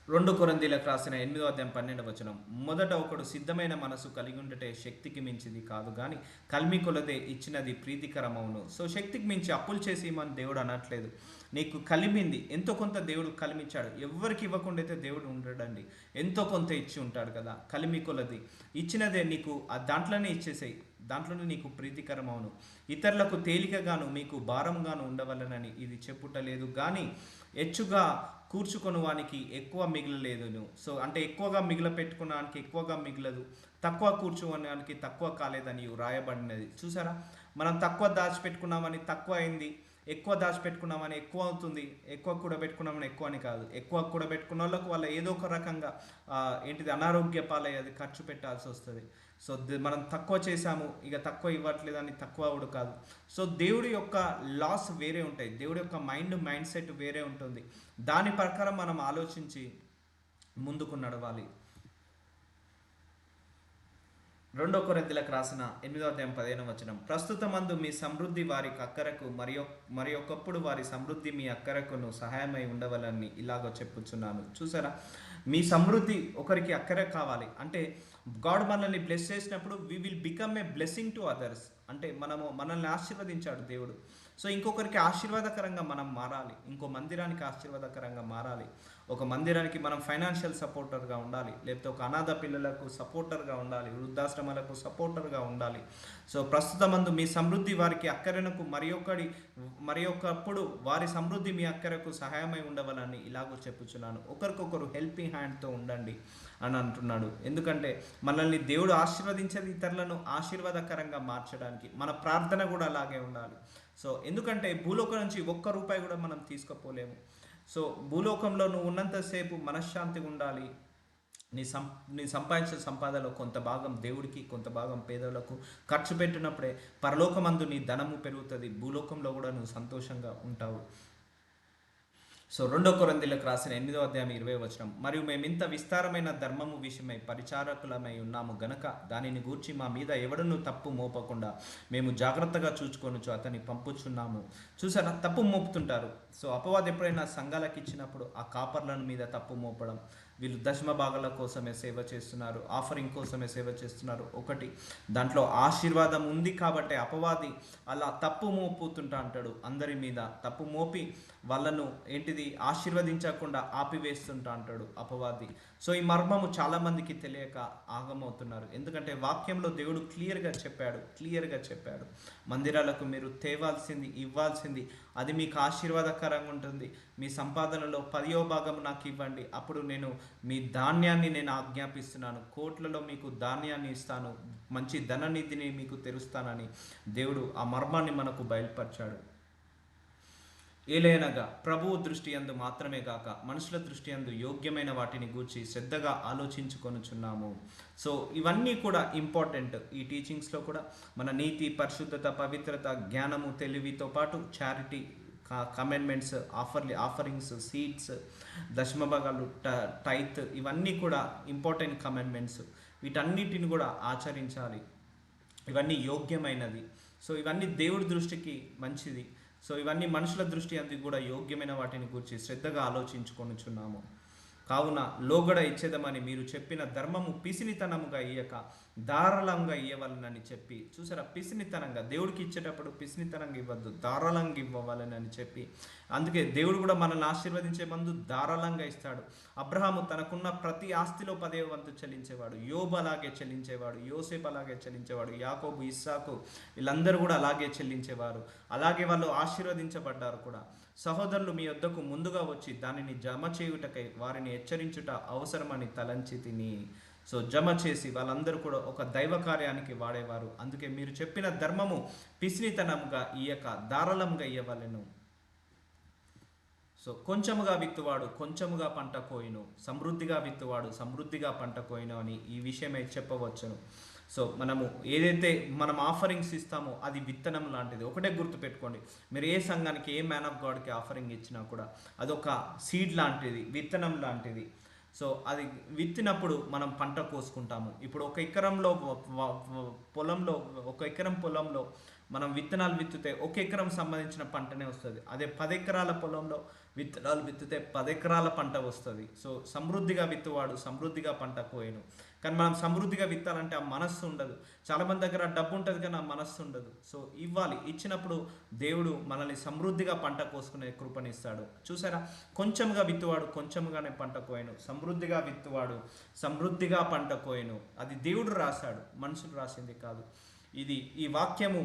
2 కొరింథీయులకు రాసిన 8వ అధ్యాయం 12వ వచనం, మొదట ఒకడు సిద్ధమైన మనసు కలిగి ఉండటే శక్తికి మించిది కాదు కానీ కలిమి కొలదే ఇచ్చినది ప్రీతికరమవును. సో శక్తికి మించి అప్పులు చేసి ఇమ్మని దేవుడు అనట్లేదు. నీకు కలిమింది, ఎంతో కొంత దేవుడు కలిమిచ్చాడు. ఎవరికి ఇవ్వకుండా అయితే దేవుడు ఉండడండి, ఎంతో కొంత ఇచ్చి ఉంటాడు కదా. కలిమి కొలది ఇచ్చినదే నీకు దాంట్లోనే ఇచ్చేసేయి, దాంట్లోనే నీకు ప్రీతికరమవును. ఇతరులకు తేలికగాను మీకు భారంగాను ఉండవలనని ఇది చెప్పుటలేదు కానీ హెచ్చుగా కూర్చుకొని వానికి ఎక్కువ మిగలలేదును. సో అంటే ఎక్కువగా పెట్టుకున్నానికి ఎక్కువగా మిగలదు, తక్కువ కూర్చోవడానికి తక్కువ కాలేదని రాయబడినది. చూసారా, మనం తక్కువ దాచిపెట్టుకున్నామని తక్కువ అయింది, ఎక్కువ దాచిపెట్టుకున్నామని ఎక్కువ అవుతుంది, ఎక్కువ కూడా పెట్టుకున్నామని ఎక్కువ అని కాదు. ఎక్కువ కూడా పెట్టుకున్న వాళ్ళకు ఏదో ఒక రకంగా అనారోగ్య పాలయ్యేది, ఖర్చు పెట్టాల్సి వస్తుంది. సో మనం తక్కువ చేసాము, ఇక తక్కువ ఇవ్వట్లేదని తక్కువ అవడు కాదు. సో దేవుడి యొక్క లాస్ వేరే ఉంటాయి, దేవుడి యొక్క మైండ్ సెట్ వేరే ఉంటుంది. దాని ప్రకారం మనం ఆలోచించి ముందుకు నడవాలి. రెండో కొరింథీయులకు రాసిన 8:15 ప్రస్తుతమందు మీ సమృద్ధి వారికి అక్కరకు మరి ఒకప్పుడు వారి సమృద్ధి మీ అక్కరకును సహాయమై ఉండవలని ఇలాగో చెప్పుచున్నాను. చూసారా, మీ సమృద్ధి ఒకరికి అక్కర కావాలి అంటే గాడ్ మనల్ని బ్లెస్ చేసినప్పుడు we will become a blessing to others. అంటే మనల్ని ఆశీర్వదించాడు దేవుడు. సో ఇంకొకరికి ఆశీర్వాదకరంగా మనం మారాలి, ఇంకో మందిరానికి ఆశీర్వాదకరంగా మారాలి. ఒక మందిరానికి మనం ఫైనాన్షియల్ సపోర్టర్గా ఉండాలి, లేకపోతే ఒక అనాథ పిల్లలకు సపోర్టర్గా ఉండాలి, వృద్ధాశ్రమాలకు సపోర్టర్గా ఉండాలి. సో ప్రస్తుతమందు మీ సమృద్ధి వారికి అక్కరనకు మరి ఒకప్పుడు వారి సమృద్ధి మీ అక్కరకు సహాయమై ఉండవాలని ఇలాగో చెప్పుచున్నాను. ఒకరికొకరు హెల్పింగ్ హ్యాండ్తో ఉండండి అని అంటున్నాడు. ఎందుకంటే మనల్ని దేవుడు ఆశీర్వదించేది ఇతరులను ఆశీర్వాదకరంగా మార్చడానికి. మన ప్రార్థన కూడా అలాగే ఉండాలి. సో ఎందుకంటే భూలోకం నుంచి ఒక్క రూపాయి కూడా మనం తీసుకుపోలేము. సో భూలోకంలో నువ్వు ఉన్నంతసేపు మనశ్శాంతిగా ఉండాలి. నీ సంపాదించిన సంపాదనలో కొంత భాగం దేవుడికి, కొంత భాగం పేదలకు ఖర్చు పెట్టినప్పుడే పరలోకమందు నీ ధనము పెరుగుతుంది, భూలోకంలో కూడా నువ్వు సంతోషంగా ఉంటావు. సో 2 కొరింథీయులకు రాసిన 8:20 మరియు మేమింత విస్తారమైన ధర్మము విషయమై పరిచారకులమై ఉన్నాము గనక దానిని గూర్చి మా మీద ఎవడను తప్పు మోపకుండా మేము జాగ్రత్తగా చూచుకొనుచు అతన్ని పంపుచున్నాము. చూసారా, తప్పు మోపుతుంటారు. సో అపవాది ఎప్పుడైనా సంఘాలకు ఇచ్చినప్పుడు ఆ కాపర్లను మీద తప్పు మోపడం, వీళ్ళు దశమ భాగాల కోసమే సేవ చేస్తున్నారు, ఆఫరింగ్ కోసమే సేవ చేస్తున్నారు, ఒకటి దాంట్లో ఆశీర్వాదం ఉంది కాబట్టి అపవాది అలా తప్పు మోపుతుంటా అంటాడు. అందరి మీద తప్పు మోపి వాళ్ళను ఆశీర్వదించకుండా ఆపివేస్తుంటా అంటాడు అపవాది. సో ఈ మర్మము చాలామందికి తెలియక ఆగమవుతున్నారు. ఎందుకంటే వాక్యంలో దేవుడు క్లియర్గా చెప్పాడు మందిరాలకు మీరు తేవాల్సింది, ఇవ్వాల్సింది, అది మీకు ఆశీర్వాదకరంగా ఉంటుంది. మీ సంపాదనలో 10వ భాగం నాకు ఇవ్వండి, అప్పుడు నేను మీ ధాన్యాన్ని నేను ఆజ్ఞాపిస్తున్నాను, కోట్లలో మీకు ధాన్యాన్ని ఇస్తాను, మంచి ధననిధిని మీకు తెరుస్తానని దేవుడు ఆ మర్మాన్ని మనకు బయలుపరిచాడు. ఏలైనగా ప్రభువు దృష్టి యందు మాత్రమే కాక మనుషుల దృష్టి యందు యోగ్యమైన వాటిని గూర్చి శ్రద్ధగా ఆలోచించుకొనుచున్నాము. సో ఇవన్నీ కూడా ఇంపార్టెంట్. ఈ టీచింగ్స్లో కూడా మన నీతి, పరిశుద్ధత, పవిత్రత, జ్ఞానము, తెలివితో పాటు చారిటీ, కమెంట్మెంట్స్, ఆఫరింగ్స్, సీడ్స్, దశమభాగాలు, టైత్, ఇవన్నీ కూడా ఇంపార్టెంట్ కమెంట్మెంట్స్. వీటన్నిటిని కూడా ఆచరించాలి. ఇవన్నీ యోగ్యమైనది. సో ఇవన్నీ దేవుడి దృష్టికి మంచిది. సో ఇవన్నీ మనుషుల దృష్టి అందుకు కూడా యోగ్యమైన వాటిని గురించి శ్రద్ధగా ఆలోచించుకొనుచున్నాము. కావున లోగడ ఇచ్చేదమని మీరు చెప్పిన ధర్మము పిసినితనముగా ఇయ్యక ధారాళంగా ఇవ్వవాలని చెప్పి. చూసారా, పిసినితనంగా దేవుడికి ఇచ్చేటప్పుడు పిసినితనంగా ఇవ్వద్దు, ధారాళంగా ఇవ్వవాలని చెప్పి. అందుకే దేవుడు కూడా మనల్ని ఆశీర్వదించే ముందు ధారాళంగా ఇస్తాడు. అబ్రహాము తనకున్న ప్రతి ఆస్తిలో 10వ వంతు చెల్లించేవాడు, యోబు అలాగే చెల్లించేవాడు, యోసేపు అలాగే చెల్లించేవాడు, యాకోబు, ఇస్సాకు వీళ్ళందరూ కూడా అలాగే చెల్లించేవారు. అలాగే వాళ్ళు ఆశీర్వదించబడ్డారు కూడా. సహోదరులు మీ వద్దకు ముందుగా వచ్చి దానిని జమ చేయుటకై వారిని హెచ్చరించుట అవసరమని తలంచి తిని. సో జమ చేసి వాళ్ళందరూ కూడా ఒక దైవ కార్యానికి వాడేవారు. అందుకే మీరు చెప్పిన ధర్మము పిసినితనంగా ఇయ్యక ధారాళంగా ఇయ్యవలెను. సో కొంచెముగా విత్తువాడు కొంచెముగా పంట కోయును, సమృద్ధిగా విత్తువాడు సమృద్ధిగా పంట కోయును అని ఈ విషయమై చెప్పవచ్చును. సో మనము ఏదైతే మనం ఆఫరింగ్స్ ఇస్తామో అది విత్తనం లాంటిది. ఒకటే గుర్తుపెట్టుకోండి, మీరు ఏ సంఘానికి, ఏ మ్యాన్ ఆఫ్ గాడ్కి ఆఫరింగ్ ఇచ్చినా కూడా అదొక సీడ్ లాంటిది, విత్తనం లాంటిది. సో అది విత్తినప్పుడు మనం పంట కోసుకుంటాము. ఇప్పుడు ఒక ఎకరం పొలంలో మనం విత్తనాలు విత్తితే 1 ఎకరం సంబంధించిన పంటనే వస్తుంది. అదే 10 ఎకరాల పొలంలో విత్తనాలు విత్తితే 10 ఎకరాల పంట వస్తుంది. సో సమృద్ధిగా విత్తువాడు సమృద్ధిగా పంట కోయను. కానీ మనం సమృద్ధిగా విత్తాలంటే ఆ మనస్సు ఉండదు. చాలామంది దగ్గర డబ్బు ఉంటుంది కానీ ఆ మనస్సు ఉండదు. సో ఇవ్వాలి, ఇచ్చినప్పుడు దేవుడు మనల్ని సమృద్ధిగా పంట కోసుకునే కృపనిస్తాడు. చూసారా, కొంచెంగా విత్తువాడు కొంచెంగానే పంట కోయను, సమృద్ధిగా విత్తువాడు సమృద్ధిగా పంట కోయను. అది దేవుడు రాశాడు, మనుషులు రాసింది కాదు. ఈ వాక్యము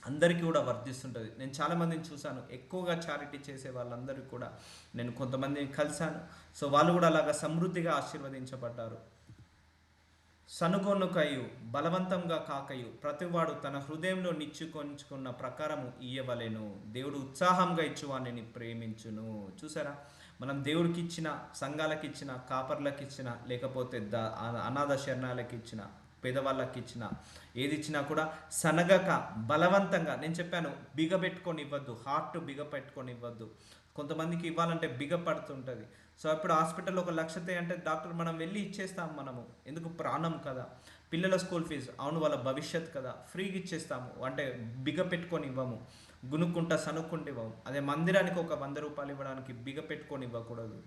అందరికీ కూడా వర్ధిస్తుంటుంది. నేను చాలామందిని చూశాను, ఎక్కువగా చారిటీ చేసే వాళ్ళందరికీ కూడా నేను కొంతమందిని కలిశాను. సో వాళ్ళు కూడా అలాగా సమృద్ధిగా ఆశీర్వదించబడ్డారు. సనుగొనుకయు బలవంతంగా కాకయు ప్రతివాడు తన హృదయంలో నిశ్చయించుకున్న ప్రకారము ఇయ్యవలెను, దేవుడు ఉత్సాహంగా ఇచ్చువానిని ప్రేమించును. చూసారా, మనం దేవుడికి ఇచ్చిన, సంఘాలకు ఇచ్చిన, కాపర్లకు ఇచ్చిన, లేకపోతే అనాథ శరణాలకు ఇచ్చిన, పేదవాళ్ళకి ఇచ్చిన, ఏది ఇచ్చినా కూడా సనగక బలవంతంగా. నేను చెప్పాను, బిగబెట్టుకొని ఇవ్వద్దు, హార్ట్ బిగపెట్టుకొని ఇవ్వద్దు. కొంతమందికి ఇవ్వాలంటే బిగపడుతుంటుంది. సో ఇప్పుడు హాస్పిటల్లో 1 లక్ష అంటే డాక్టర్ మనం వెళ్ళి ఇచ్చేస్తాం. మనము ఎందుకు, ప్రాణం కదా. పిల్లల స్కూల్ ఫీజు, అవును వాళ్ళ భవిష్యత్ కదా, ఫ్రీగా ఇచ్చేస్తాము, అంటే బిగ పెట్టుకొని ఇవ్వము, గునుక్కుంటా సనుక్కుంటూ ఇవ్వము. అదే మందిరానికి ఒక 100 రూపాయలు ఇవ్వడానికి బిగ పెట్టుకొని ఇవ్వకూడదు.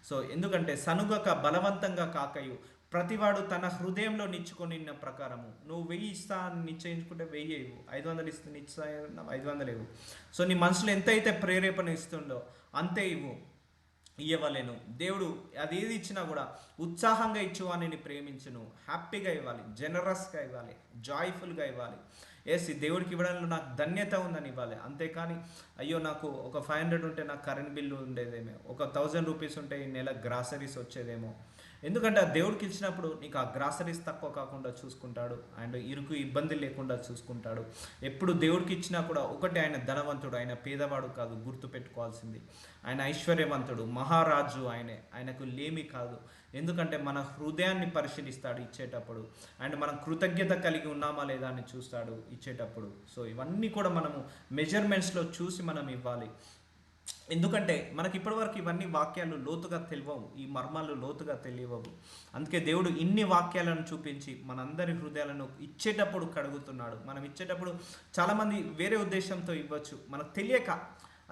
సో ఎందుకంటే సనుగక బలవంతంగా కాకయు ప్రతివాడు తన హృదయంలో నిచ్చుకొని ప్రకారము, నువ్వు 1000 ఇస్తా అని నిశ్చయించుకుంటే 1000 ఇవ్వు, 500 ఇస్తే నిశ్చయ 500 ఇవ్వు. సో నీ మనసులో ఎంతైతే ప్రేరేపణ ఇస్తుందో అంతే ఇవ్వు, ఇవ్వలేను. దేవుడు అది ఏది ఇచ్చినా కూడా ఉత్సాహంగా ఇచ్చు అని ప్రేమించును, హ్యాపీగా ఇవ్వాలి, జనరస్గా ఇవ్వాలి, జాయ్ఫుల్గా ఇవ్వాలి. ఎస్, దేవుడికి ఇవ్వడంలో నాకు ధన్యత ఉందని ఇవ్వాలి. అంతేకాని అయ్యో నాకు ఒక 500 ఉంటే నాకు కరెంట్ బిల్లు ఉండేదేమో, ఒక 1000 రూపీస్ ఉంటే ఈ నెల గ్రాసరీస్ వచ్చేదేమో. ఎందుకంటే ఆ దేవుడికి ఇచ్చినప్పుడు నీకు ఆ గ్రాసరీస్ తక్కువ కాకుండా చూసుకుంటాడు, అండ్ ఇరుకు ఇబ్బంది లేకుండా చూసుకుంటాడు. ఎప్పుడు దేవుడికి ఇచ్చినా కూడా ఒకటి, ఆయన ధనవంతుడు, ఆయన పేదవాడు కాదు, గుర్తు పెట్టుకోవాల్సింది. ఆయన ఐశ్వర్యవంతుడు, మహారాజు, ఆయనకు లేమి కాదు. ఎందుకంటే మన హృదయాన్ని పరిశీలిస్తాడు ఇచ్చేటప్పుడు, అండ్ మనం కృతజ్ఞత కలిగి ఉన్నామా లేదా అని చూస్తాడు ఇచ్చేటప్పుడు. సో ఇవన్నీ కూడా మనము మెజర్మెంట్స్లో చూసి మనం ఇవ్వాలి. ఎందుకంటే మనకి ఇప్పటివరకు ఇవన్నీ వాక్యాలు లోతుగా తెలియవు, ఈ మర్మాలు లోతుగా తెలియవు. అందుకే దేవుడు ఇన్ని వాక్యాలను చూపించి మనందరి హృదయాలను ఇచ్చేటప్పుడు కడుగుతున్నాడు. మనం ఇచ్చేటప్పుడు చాలామంది వేరే ఉద్దేశంతో ఇవ్వచ్చు, మనకు తెలియక.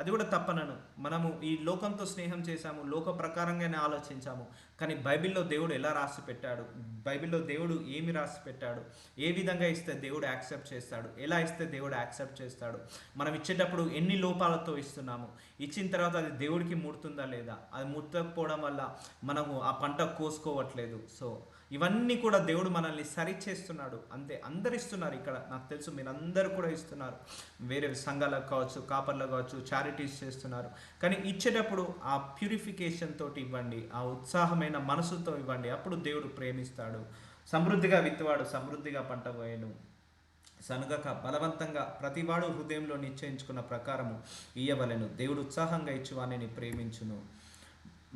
అది కూడా తప్పనను. మనము ఈ లోకంతో స్నేహం చేశాము, లోక ప్రకారంగానే ఆలోచించాము. కానీ బైబిల్లో దేవుడు ఎలా రాసి పెట్టాడు, బైబిల్లో దేవుడు ఏమి రాసి పెట్టాడు, ఏ విధంగా ఇస్తే దేవుడు యాక్సెప్ట్ చేస్తాడు, ఎలా ఇస్తే దేవుడు యాక్సెప్ట్ చేస్తాడు, మనం ఇచ్చేటప్పుడు ఎన్ని లోపాలతో ఇస్తున్నాము, ఇచ్చిన తర్వాత అది దేవుడికి ముడుతుందా లేదా, అది ముట్టకపోవడం వల్ల మనము ఆ పంట కోసుకోవట్లేదు. సో ఇవన్నీ కూడా దేవుడు మనల్ని సరిచేస్తున్నాడు. అంతే, అందరు ఇస్తున్నారు ఇక్కడ, నాకు తెలుసు మీరందరూ కూడా ఇస్తున్నారు, వేరే సంఘాలకు కావచ్చు, కాపర్లకు కావచ్చు, చారిటీస్ చేస్తున్నారు. కానీ ఇచ్చేటప్పుడు ఆ ప్యూరిఫికేషన్ తోటి ఇవ్వండి, ఆ ఉత్సాహమైన మనసుతో ఇవ్వండి. అప్పుడు దేవుడు ప్రేమిస్తాడు. సమృద్ధిగా విత్తువాడు సమృద్ధిగా పంట పోయేను, సనుగక బలవంతంగా ప్రతివాడు హృదయంలో నిశ్చయించుకున్న ప్రకారము ఇయ్యవలెను. దేవుడు ఉత్సాహంగా ఇచ్చువానిని ప్రేమించును.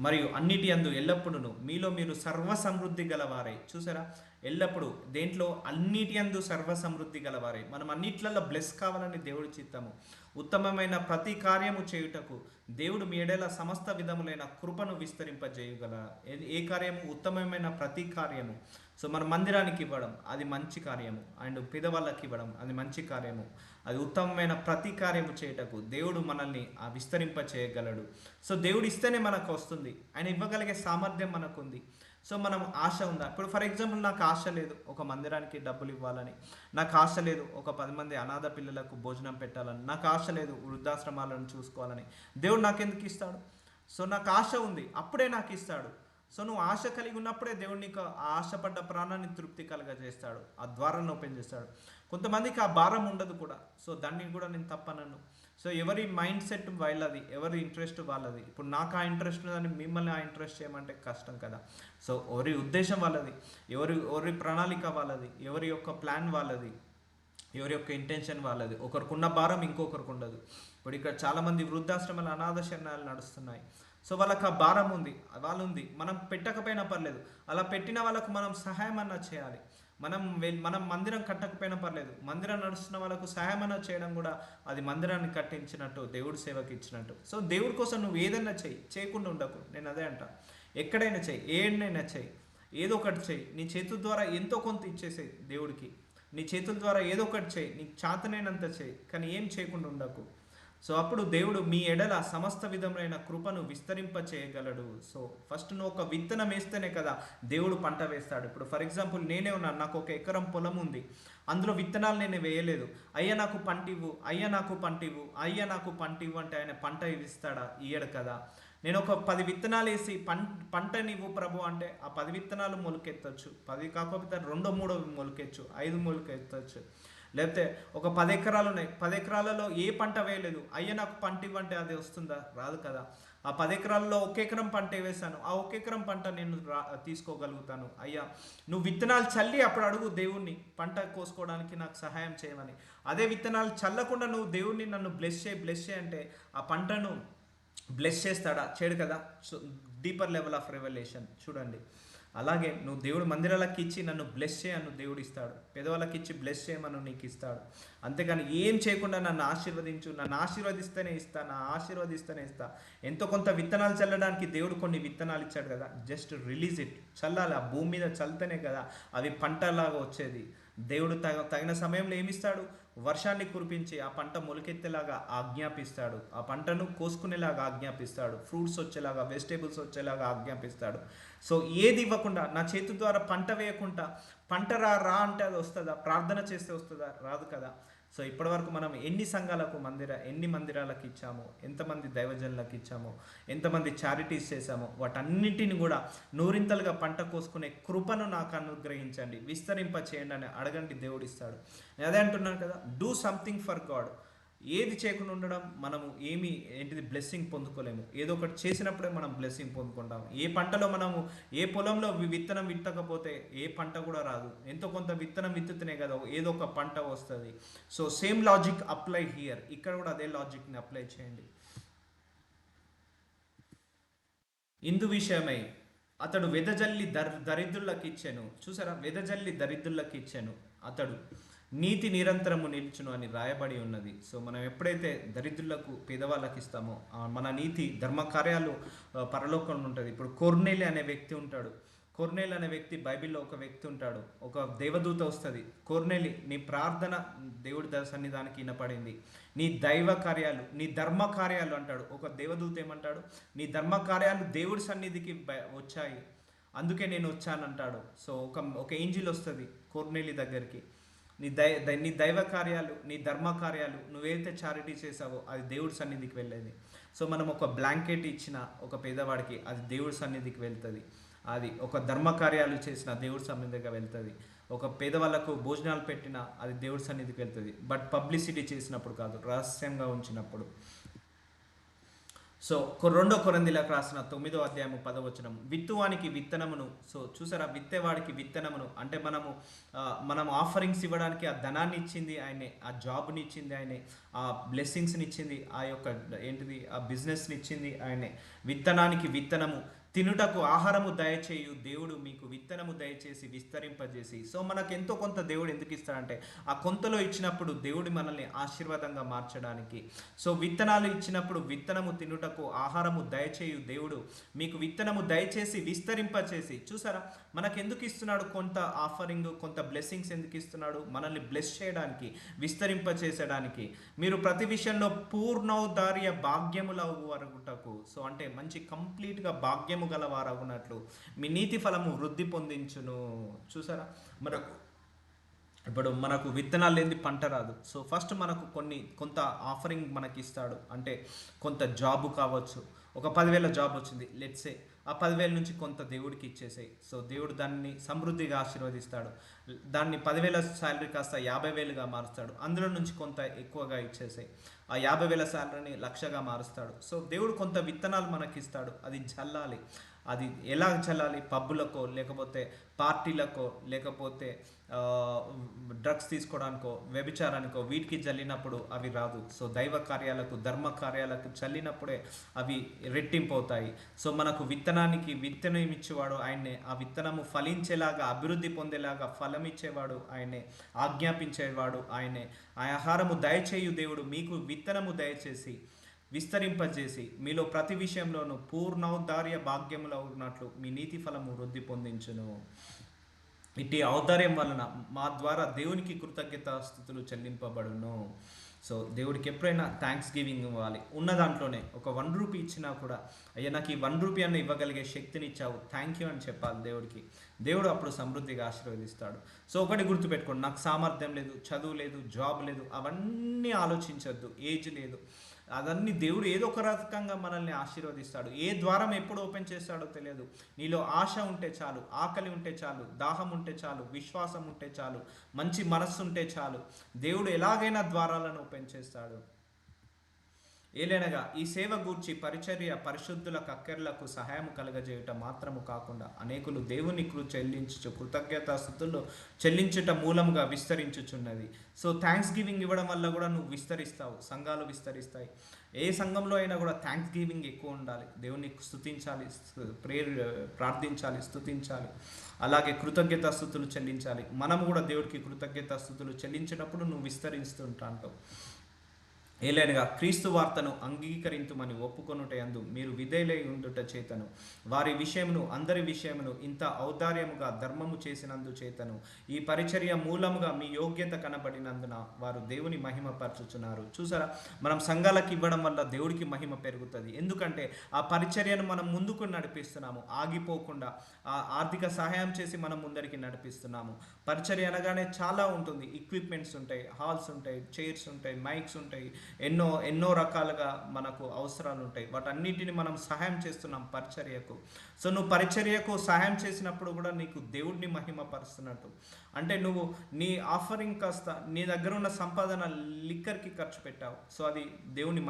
మరియు అన్నిటి అందు ఎల్లప్పుడూ మీలో మీరు సర్వసమృద్ధి గలవారై. చూసారా, ఎల్లప్పుడూ దేంట్లో, అన్నిటి అందు సర్వసమృద్ధి గలవారై. మనం అన్నిట్లలో బ్లెస్ కావాలని దేవుడి చిత్తము. ఉత్తమమైన ప్రతి కార్యము చేయుటకు దేవుడు మీ ఎడల సమస్త విధములైన కృపను విస్తరింపజేయగల. ఏ కార్యము? ఉత్తమమైన ప్రతి కార్యము. సో మన మందిరానికి ఇవ్వడం అది మంచి కార్యము, అండ్ పేదవాళ్ళకి ఇవ్వడం అది మంచి కార్యము. అది ఉత్తమమైన ప్రతి కార్యము చేయుటకు దేవుడు మనల్ని విస్తరింప చేయగలడు. సో దేవుడు ఇస్తేనే మనకు వస్తుంది, ఆయన ఇవ్వగలిగే సామర్థ్యం మనకుంది. సో మనం ఆశ ఉందా? ఇప్పుడు ఫర్ ఎగ్జాంపుల్ నాకు ఆశ లేదు ఒక మందిరానికి డబ్బులు ఇవ్వాలని, నాకు ఆశ లేదు ఒక 10 మంది అనాథ పిల్లలకు భోజనం పెట్టాలని, నాకు ఆశ లేదు వృద్ధాశ్రమాలను చూసుకోవాలని. దేవుడు నాకెందుకు ఇస్తాడు? సో నాకు ఆశ ఉంది, అప్పుడే నాకు ఇస్తాడు. సో నువ్వు ఆశ కలిగి ఉన్నప్పుడే దేవుడు నీకు ఆ ఆశపడ్డ ప్రాణాన్ని తృప్తి కలగజేస్తాడు, ఆ ద్వారాన్ని ఓపెన్ చేస్తాడు. కొంతమందికి ఆ భారం ఉండదు కూడా. సో దాన్ని కూడా నేను తప్పనను. సో ఎవరి మైండ్ సెట్ వాళ్ళది, ఎవరి ఇంట్రెస్ట్ వాళ్ళది. ఇప్పుడు నాకు ఆ ఇంట్రెస్ట్ ఉందని మిమ్మల్ని ఆ ఇంట్రెస్ట్ చేయమంటే కష్టం కదా. సో ఎవరి ఉద్దేశం వాళ్ళది, ఎవరి ప్రణాళిక వాళ్ళది, ఎవరి యొక్క ప్లాన్ వాళ్ళది, ఎవరి యొక్క ఇంటెన్షన్ వాళ్ళది. ఒకరికున్న భారం ఇంకొకరికి ఉండదు. ఇప్పుడు ఇక్కడ చాలామంది వృద్ధాశ్రమాలు, అనాథ శరణాలు నడుస్తున్నాయి. సో వాళ్ళకి ఆ భారం ఉంది, వాళ్ళు ఉంది. మనం పెట్టకపోయినా పర్లేదు, అలా పెట్టిన వాళ్ళకు మనం సహాయం అన్నా చేయాలి. మనం మందిరం కట్టకపోయినా పర్లేదు, మందిరం నడుస్తున్న వాళ్ళకు సహాయం అన్నా చేయడం కూడా అది మందిరాన్ని కట్టించినట్టు, దేవుడి సేవకి ఇచ్చినట్టు. సో దేవుడి కోసం నువ్వు ఏదైనా చేయకుండా ఉండకు. నేను అదే అంట, ఎక్కడైనా ఏడైనా ఏదో ఒకటి నీ చేతుల ద్వారా ఎంతో కొంత ఇచ్చేసేయి దేవుడికి. నీ చేతుల ద్వారా ఏదో ఒకటి నీకు చేతనైనంత కానీ ఏం చేయకుండా ఉండకు. సో అప్పుడు దేవుడు మీ ఎడల సమస్త విధమైన కృపను విస్తరింప చేయగలడు. సో ఫస్ట్ నువ్వు ఒక విత్తనం వేస్తేనే కదా దేవుడు పంట వేస్తాడు. ఇప్పుడు ఫర్ ఎగ్జాంపుల్ నేనే ఉన్నాను, నాకు 1 ఎకరం పొలం ఉంది, అందులో విత్తనాలు నేను వేయలేదు. అయ్యా నాకు పంటివ్వు, అయ్యా నాకు పంటివ్వు, అయ్యా నాకు పంటివ్వు అంటే ఆయన పంట ఇస్తాడా? ఇయ్యడు కదా. నేను ఒక 10 విత్తనాలు వేసి పంటనివ్వు ప్రభు అంటే ఆ 10 విత్తనాలు మొలకెత్తచ్చు, 10 కాకపోతే 2-3 మొలకెచ్చు, 5 మొలకెత్తచ్చు. లేకపోతే ఒక 10 ఎకరాలు ఉన్నాయి, 10 ఎకరాలలో ఏ పంట వేయలేదు, అయ్యా నాకు పంట ఇవ్వంటే అది వస్తుందా? రాదు కదా. ఆ 10 ఎకరాల్లో 1 ఎకరం పంట వేశాను, ఆ 1 ఎకరం పంట నేను తీసుకోగలుగుతాను. అయ్యా నువ్వు విత్తనాలు చల్లి అప్పుడు అడుగు దేవుణ్ణి పంట కోసుకోవడానికి నాకు సహాయం చేయమని. అదే విత్తనాలు చల్లకుండా నువ్వు దేవుణ్ణి నన్ను బ్లెస్ చేయి అంటే ఆ పంటను బ్లెస్ చేస్తాడా? చేయడు కదా. So deeper level of revolution చూడండి. అలాగే నువ్వు దేవుడు మందిరాలకు ఇచ్చి నన్ను బ్లెస్ చేయను దేవుడు ఇస్తాడు, పెదవులకు ఇచ్చి బ్లెస్ చేయమను నీకు ఇస్తాడు. అంతేగాని ఏం చేయకుండా నన్ను ఆశీర్వదించు, నన్ను ఆశీర్వదిస్తేనే ఇస్తా, నా ఆశీర్వదిస్తేనే ఇస్తా. ఎంతో కొంత విత్తనాలు చల్లడానికి దేవుడు కొన్ని విత్తనాలు ఇచ్చాడు కదా, జస్ట్ రిలీజ్ ఇట్, చల్లాలి. ఆ భూమి మీద చల్లితేనే కదా అవి పంటలాగా వచ్చేది. దేవుడు తగిన సమయంలో ఏమిస్తాడు? వర్షాన్ని కురిపించి ఆ పంట మొలకెత్తేలాగా ఆజ్ఞాపిస్తాడు, ఆ పంటను కోసుకునేలాగా ఆజ్ఞాపిస్తాడు, ఫ్రూట్స్ వచ్చేలాగా, వెజిటేబుల్స్ వచ్చేలాగా ఆజ్ఞాపిస్తాడు. సో ఏది ఇవ్వకుండా, నా చేతి ద్వారా పంట వేయకుండా, పంట రా రా అంటే అది వస్తుందా? ప్రార్థన చేస్తే వస్తుందా? రాదు కదా. సో ఇప్పటివరకు మనం ఎన్ని మందిరాలకు ఇచ్చామో, ఎంతమంది దైవజనులకు ఇచ్చామో, ఎంతమంది చారిటీస్ చేశామో, వాటన్నిటిని కూడా నూరింతలుగా పంట కోసుకునే కృపను నాకు అనుగ్రహించండి, విస్తరింప చేయండి అని అడగండి, దేవుడిస్తాడు. నేను అదే అంటున్నాను కదా, డూ సంథింగ్ ఫర్ గాడ్. ఏది చేయకుండా ఉండడం మనము బ్లెస్సింగ్ పొందుకోలేము. ఏదో ఒకటి చేసినప్పుడే మనం బ్లెస్సింగ్ పొందుకుంటాం. ఏ పంటలో మనము ఏ పొలంలో విత్తనం విత్తకపోతే ఏ పంట కూడా రాదు. ఎంతో కొంత విత్తనం విత్తుతూనే కదా ఏదో ఒక పంట వస్తుంది. So same logic apply here. ఇక్కడ కూడా అదే లాజిక్ని అప్లై చేయండి. ఇందు విషయమై అతడు వెదజల్లి దరిద్రులకు ఇచ్చాను. చూసారా, వెదజల్లి దరిద్రులకు ఇచ్చాను, అతడు నీతి నిరంతరము నిలుచును అని రాయబడి ఉన్నది. సో మనం ఎప్పుడైతే దరిద్రులకు, పేదవాళ్ళకి ఇస్తామో మన నీతి ధర్మకార్యాలు పరలోకంలో ఉంటుంది. ఇప్పుడు కొర్నేలి అనే వ్యక్తి ఉంటాడు. కొర్నేలి అనే వ్యక్తి, బైబిల్లో ఒక వ్యక్తి ఉంటాడు. ఒక దేవదూత వస్తుంది, కొర్నేలి నీ ప్రార్థన దేవుడి సన్నిధానికి వినపడింది, నీ దైవ కార్యాలు, నీ ధర్మ కార్యాలు అంటాడు. ఒక దేవదూత ఏమంటాడు? నీ ధర్మ కార్యాలు దేవుడి సన్నిధికి వచ్చాయి, అందుకే నేను వచ్చానంటాడు. సో ఒక ఏంజిల్ వస్తుంది కొర్నేలి దగ్గరికి. నీ దైవ కార్యాలు, నీ ధర్మ కార్యాలు, నువ్వేదైతే చారిటీ చేసావో అది దేవుడి సన్నిధికి వెళ్ళేది. సో మనం ఒక బ్లాంకెట్ ఇచ్చిన ఒక పేదవాడికి అది దేవుడి సన్నిధికి వెళ్తుంది. అది ఒక ధర్మ కార్యాలు చేసిన దేవుడి సన్నిధిగా వెళ్తుంది. ఒక పేదవాళ్ళకు భోజనాలు పెట్టినా అది దేవుడి సన్నిధికి వెళ్తుంది. బట్ పబ్లిసిటీ చేసినప్పుడు కాదు, రహస్యంగా ఉంచినప్పుడు. సో 2 కొరింథీయులకు రాసిన 9వ అధ్యాయము 10వ వచనం, విత్తువానికి విత్తనమును. సో చూసారా, విత్తేవాడికి విత్తనమును అంటే మనం ఆఫరింగ్స్ ఇవ్వడానికి ఆ ధనాన్ని ఇచ్చింది ఆయనే, ఆ జాబ్ని ఇచ్చింది ఆయనే, ఆ బ్లెస్సింగ్స్ని ఇచ్చింది, ఆ యొక్క ఆ బిజినెస్ని ఇచ్చింది ఆయనే. విత్తనానికి విత్తనము, తినుటకు ఆహారము దయచేయు దేవుడు మీకు విత్తనము దయచేసి విస్తరింపజేసి. సో మనకు ఎంతో కొంత దేవుడు ఎందుకు ఇస్తాడంటే ఆ కొంతలో ఇచ్చినప్పుడు దేవుడు మనల్ని ఆశీర్వాదంగా మార్చడానికి. సో విత్తనాలు ఇచ్చినప్పుడు విత్తనము తినుటకు ఆహారము దయచేయు దేవుడు మీకు విత్తనము దయచేసి విస్తరింపచేసి. చూసారా, మనకు ఎందుకు ఇస్తున్నాడు కొంత ఆఫరింగ్, కొంత బ్లెస్సింగ్స్ ఎందుకు ఇస్తున్నాడు? మనల్ని బ్లెస్ చేయడానికి, విస్తరింపచేసడానికి. మీరు ప్రతి విషయంలో పూర్ణౌదార్య భాగ్యములగుటకు, సో అంటే మంచి కంప్లీట్గా భాగ్యము గలవారగునట్లు మీ నీతి ఫలము వృద్ధి పొందించును. చూసారా, మనకు విత్తనాలు లేని పంట రాదు. సో ఫస్ట్ మనకు కొంత ఆఫరింగ్ మనకి ఇస్తాడు. అంటే కొంత జాబు కావచ్చు, ఒక 10,000 జాబ్ వచ్చింది లెట్సే, ఆ 10,000 నుంచి కొంత దేవుడికి ఇచ్చేసాయి. సో దేవుడు దాన్ని సమృద్ధిగా ఆశీర్వదిస్తాడు. దాన్ని 10,000 శాలరీ కాస్త 50,000గా మారుస్తాడు. అందులో నుంచి కొంత ఎక్కువగా ఇచ్చేసాయి. ఆ 50,000 శాలరీని 1,00,000గా మారుస్తాడు. సో దేవుడు కొంత విత్తనాలు మనకి ఇస్తాడు, అది చల్లాలి. అది ఎలా చల్లాలి? పబ్బులకో, లేకపోతే పార్టీలకో, లేకపోతే డ్రగ్స్ తీసుకోవడానికో, వ్యభిచారానికో, వీటికి చల్లినప్పుడు అవి రాదు. సో దైవ కార్యాలకు, ధర్మ కార్యాలకు చల్లినప్పుడే అవి రెట్టింపు అవుతాయి. సో మనకు విత్తనానికి విత్తనం ఇచ్చేవాడు ఆయనే, ఆ విత్తనము ఫలించేలాగా, అభివృద్ధి పొందేలాగా ఫలం ఇచ్చేవాడు ఆయనే, ఆజ్ఞాపించేవాడు ఆయనే. ఆ ఆహారము దయచేయు దేవుడు మీకు విత్తనము దయచేసి విస్తరింపజేసి మీలో ప్రతి విషయంలోనూ పూర్ణౌదార్య భాగ్యములో ఉన్నట్లు మీ నీతి ఫలము వృద్ధి పొందించును. ఇట్టి ఔదార్యం వలన మా ద్వారా దేవునికి కృతజ్ఞతాస్తుతులు చెల్లింపబడును. సో దేవుడికి ఎప్పుడైనా థ్యాంక్స్ గివింగ్ ఇవ్వాలి. ఉన్న దాంట్లోనే ఒక 1 రూపీ ఇచ్చినా కూడా, అయ్యా నాకు ఈ 1 రూపీ అన్న ఇవ్వగలిగే శక్తిని ఇచ్చావు, థ్యాంక్ యూ అని చెప్పాలి దేవుడికి. దేవుడు అప్పుడు సమృద్ధిగా ఆశీర్వదిస్తాడు. సో ఒకటి గుర్తుపెట్టుకోండి, నాకు సామర్థ్యం లేదు, చదువు లేదు, జాబ్ లేదు, అవన్నీ ఆలోచించద్దు. ఏజ్ లేదు, అదన్నీ దేవుడు ఏదో ఒక రకంగా మనల్ని ఆశీర్వదిస్తాడు. ఏ ద్వారం ఎప్పుడు ఓపెన్ చేస్తాడో తెలియదు. నీలో ఆశ ఉంటే చాలు, ఆకలి ఉంటే చాలు, దాహం ఉంటే చాలు, విశ్వాసం ఉంటే చాలు, మంచి మనస్సు ఉంటే చాలు, దేవుడు ఎలాగైనా ద్వారాలను ఓపెన్ చేస్తాడు. ఏలైనగా ఈ సేవ గూర్చి పరిచర్య పరిశుద్ధులకు అక్కర్లకు సహాయం కలగజేయుట మాత్రము కాకుండా అనేకులు దేవునికి చెల్లించు కృతజ్ఞతాస్తుతులు చెల్లించుట మూలంగా విస్తరించుచున్నది. సో థ్యాంక్స్ గివింగ్ ఇవ్వడం వల్ల కూడా నువ్వు విస్తరిస్తావు, సంఘాలు విస్తరిస్తాయి. ఏ సంఘంలో అయినా కూడా థ్యాంక్స్ గివింగ్ ఎక్కువ ఉండాలి. దేవుని స్తుతించాలి, ప్రార్థించాలి, స్తుతించాలి. అలాగే కృతజ్ఞతాస్తుతులు చెల్లించాలి. మనము కూడా దేవుడికి కృతజ్ఞతాస్తుతులు చెల్లించినప్పుడు నువ్వు విస్తరిస్తుంటాంటావు. ఏలైనగా క్రీస్తు వార్తను అంగీకరింతుమని ఒప్పుకొనుటయందు మీరు విధేయులై ఉండుట చేతను వారి విషయమును అందరి విషయమును ఇంత ఔదార్యముగా ధర్మము చేసినందు చేతను ఈ పరిచర్య మూలముగా మీ యోగ్యత కనబడినందున వారు దేవుని మహిమ పరచుచున్నారు. చూసారా, మనం సంఘాలకు ఇవ్వడం వల్ల దేవుడికి మహిమ పెరుగుతుంది. ఎందుకంటే ఆ పరిచర్యను మనం ముందుకు నడిపిస్తున్నాము, ఆగిపోకుండా ఆ ఆర్థిక సహాయం చేసి మనం ముందరికి నడిపిస్తున్నాము. పరిచర్య అనగానే చాలా ఉంటుంది. ఎక్విప్మెంట్స్ ఉంటాయి, హాల్స్ ఉంటాయి, చైర్స్ ఉంటాయి, మైక్స్ ఉంటాయి, ఎన్నో రకాలుగా మనకు అవసరాలు ఉంటాయి. వాటన్నిటిని మనం సహాయం చేస్తున్నాం పరిచర్యకు. సో నువ్వు పరిచర్యకు సహాయం చేసినప్పుడు కూడా నీకు దేవుడిని మహిమపరుస్తున్నట్టు. అంటే నువ్వు నీ ఆఫరింగ్ కాస్త నీ దగ్గర ఉన్న సంపాదన లిక్కర్కి ఖర్చు పెట్టావు, సో అది దేవుని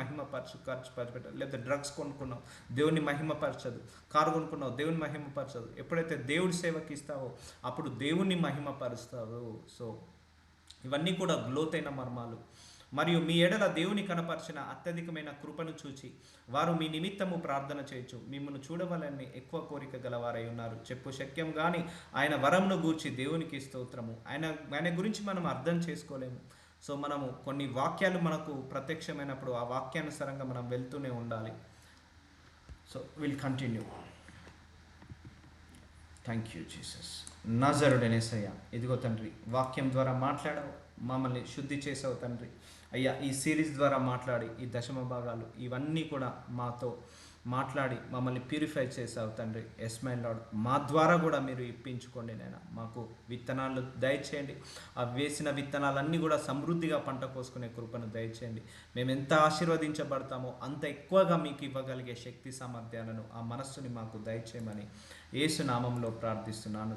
ఖర్చు పెట్టావు. లేదా డ్రగ్స్ కొనుక్కున్నావు, దేవుని మహిమపరచదు. కారు కొనుక్కున్నావు, దేవుని మహిమపరచదు. ఎప్పుడైతే దేవుడి సేవకి ఇస్తావో అప్పుడు దేవుని మహిమపరుస్తావు. సో ఇవన్నీ కూడా లోతైన మర్మాలు. మరియు మీ ఎడల దేవుని కనపరిచిన అత్యధికమైన కృపను చూచి వారు మీ నిమిత్తము ప్రార్థన చేయొచ్చు. మిమ్మల్ని చూడవాలని ఎక్కువ కోరిక గలవారై ఉన్నారు. చెప్పు శక్యం కానీ ఆయన వరమును గూర్చి దేవునికి స్తోత్రము. ఆయన గురించి మనం అర్థం చేసుకోలేము. సో మనము కొన్ని వాక్యాలు మనకు ప్రత్యక్షమైనప్పుడు ఆ వాక్యానుసారంగా మనం వెళ్తూనే ఉండాలి. So will continue. Thank you Jesus. నజరుడైన యేసయ్య, ఇదిగో తండ్రి, వాక్యం ద్వారా మాట్లాడావు, మమ్మల్ని శుద్ధి చేసావు తండ్రి. అయ్యా, ఈ సిరీస్ ద్వారా మాట్లాడి ఈ దశమ భాగాలు ఇవన్నీ కూడా మాతో మాట్లాడి మమ్మల్ని ప్యూరిఫై చేసావు తండ్రి. ఎస్ మై లార్డ్, మా ద్వారా కూడా మీరు ఇప్పించుకోండి నాయన. మాకు విత్తనాలు దయచేయండి. ఆ వేసిన విత్తనాలన్నీ కూడా సమృద్ధిగా పంట కోసుకునే కృపను దయచేయండి. మేము ఎంత ఆశీర్వదించబడతామో అంత ఎక్కువగా మీకు ఇవ్వగలిగే శక్తి సామర్థ్యాలను, ఆ మనస్సుని మాకు దయచేయమని యేసు నామంలో ప్రార్థిస్తున్నాను.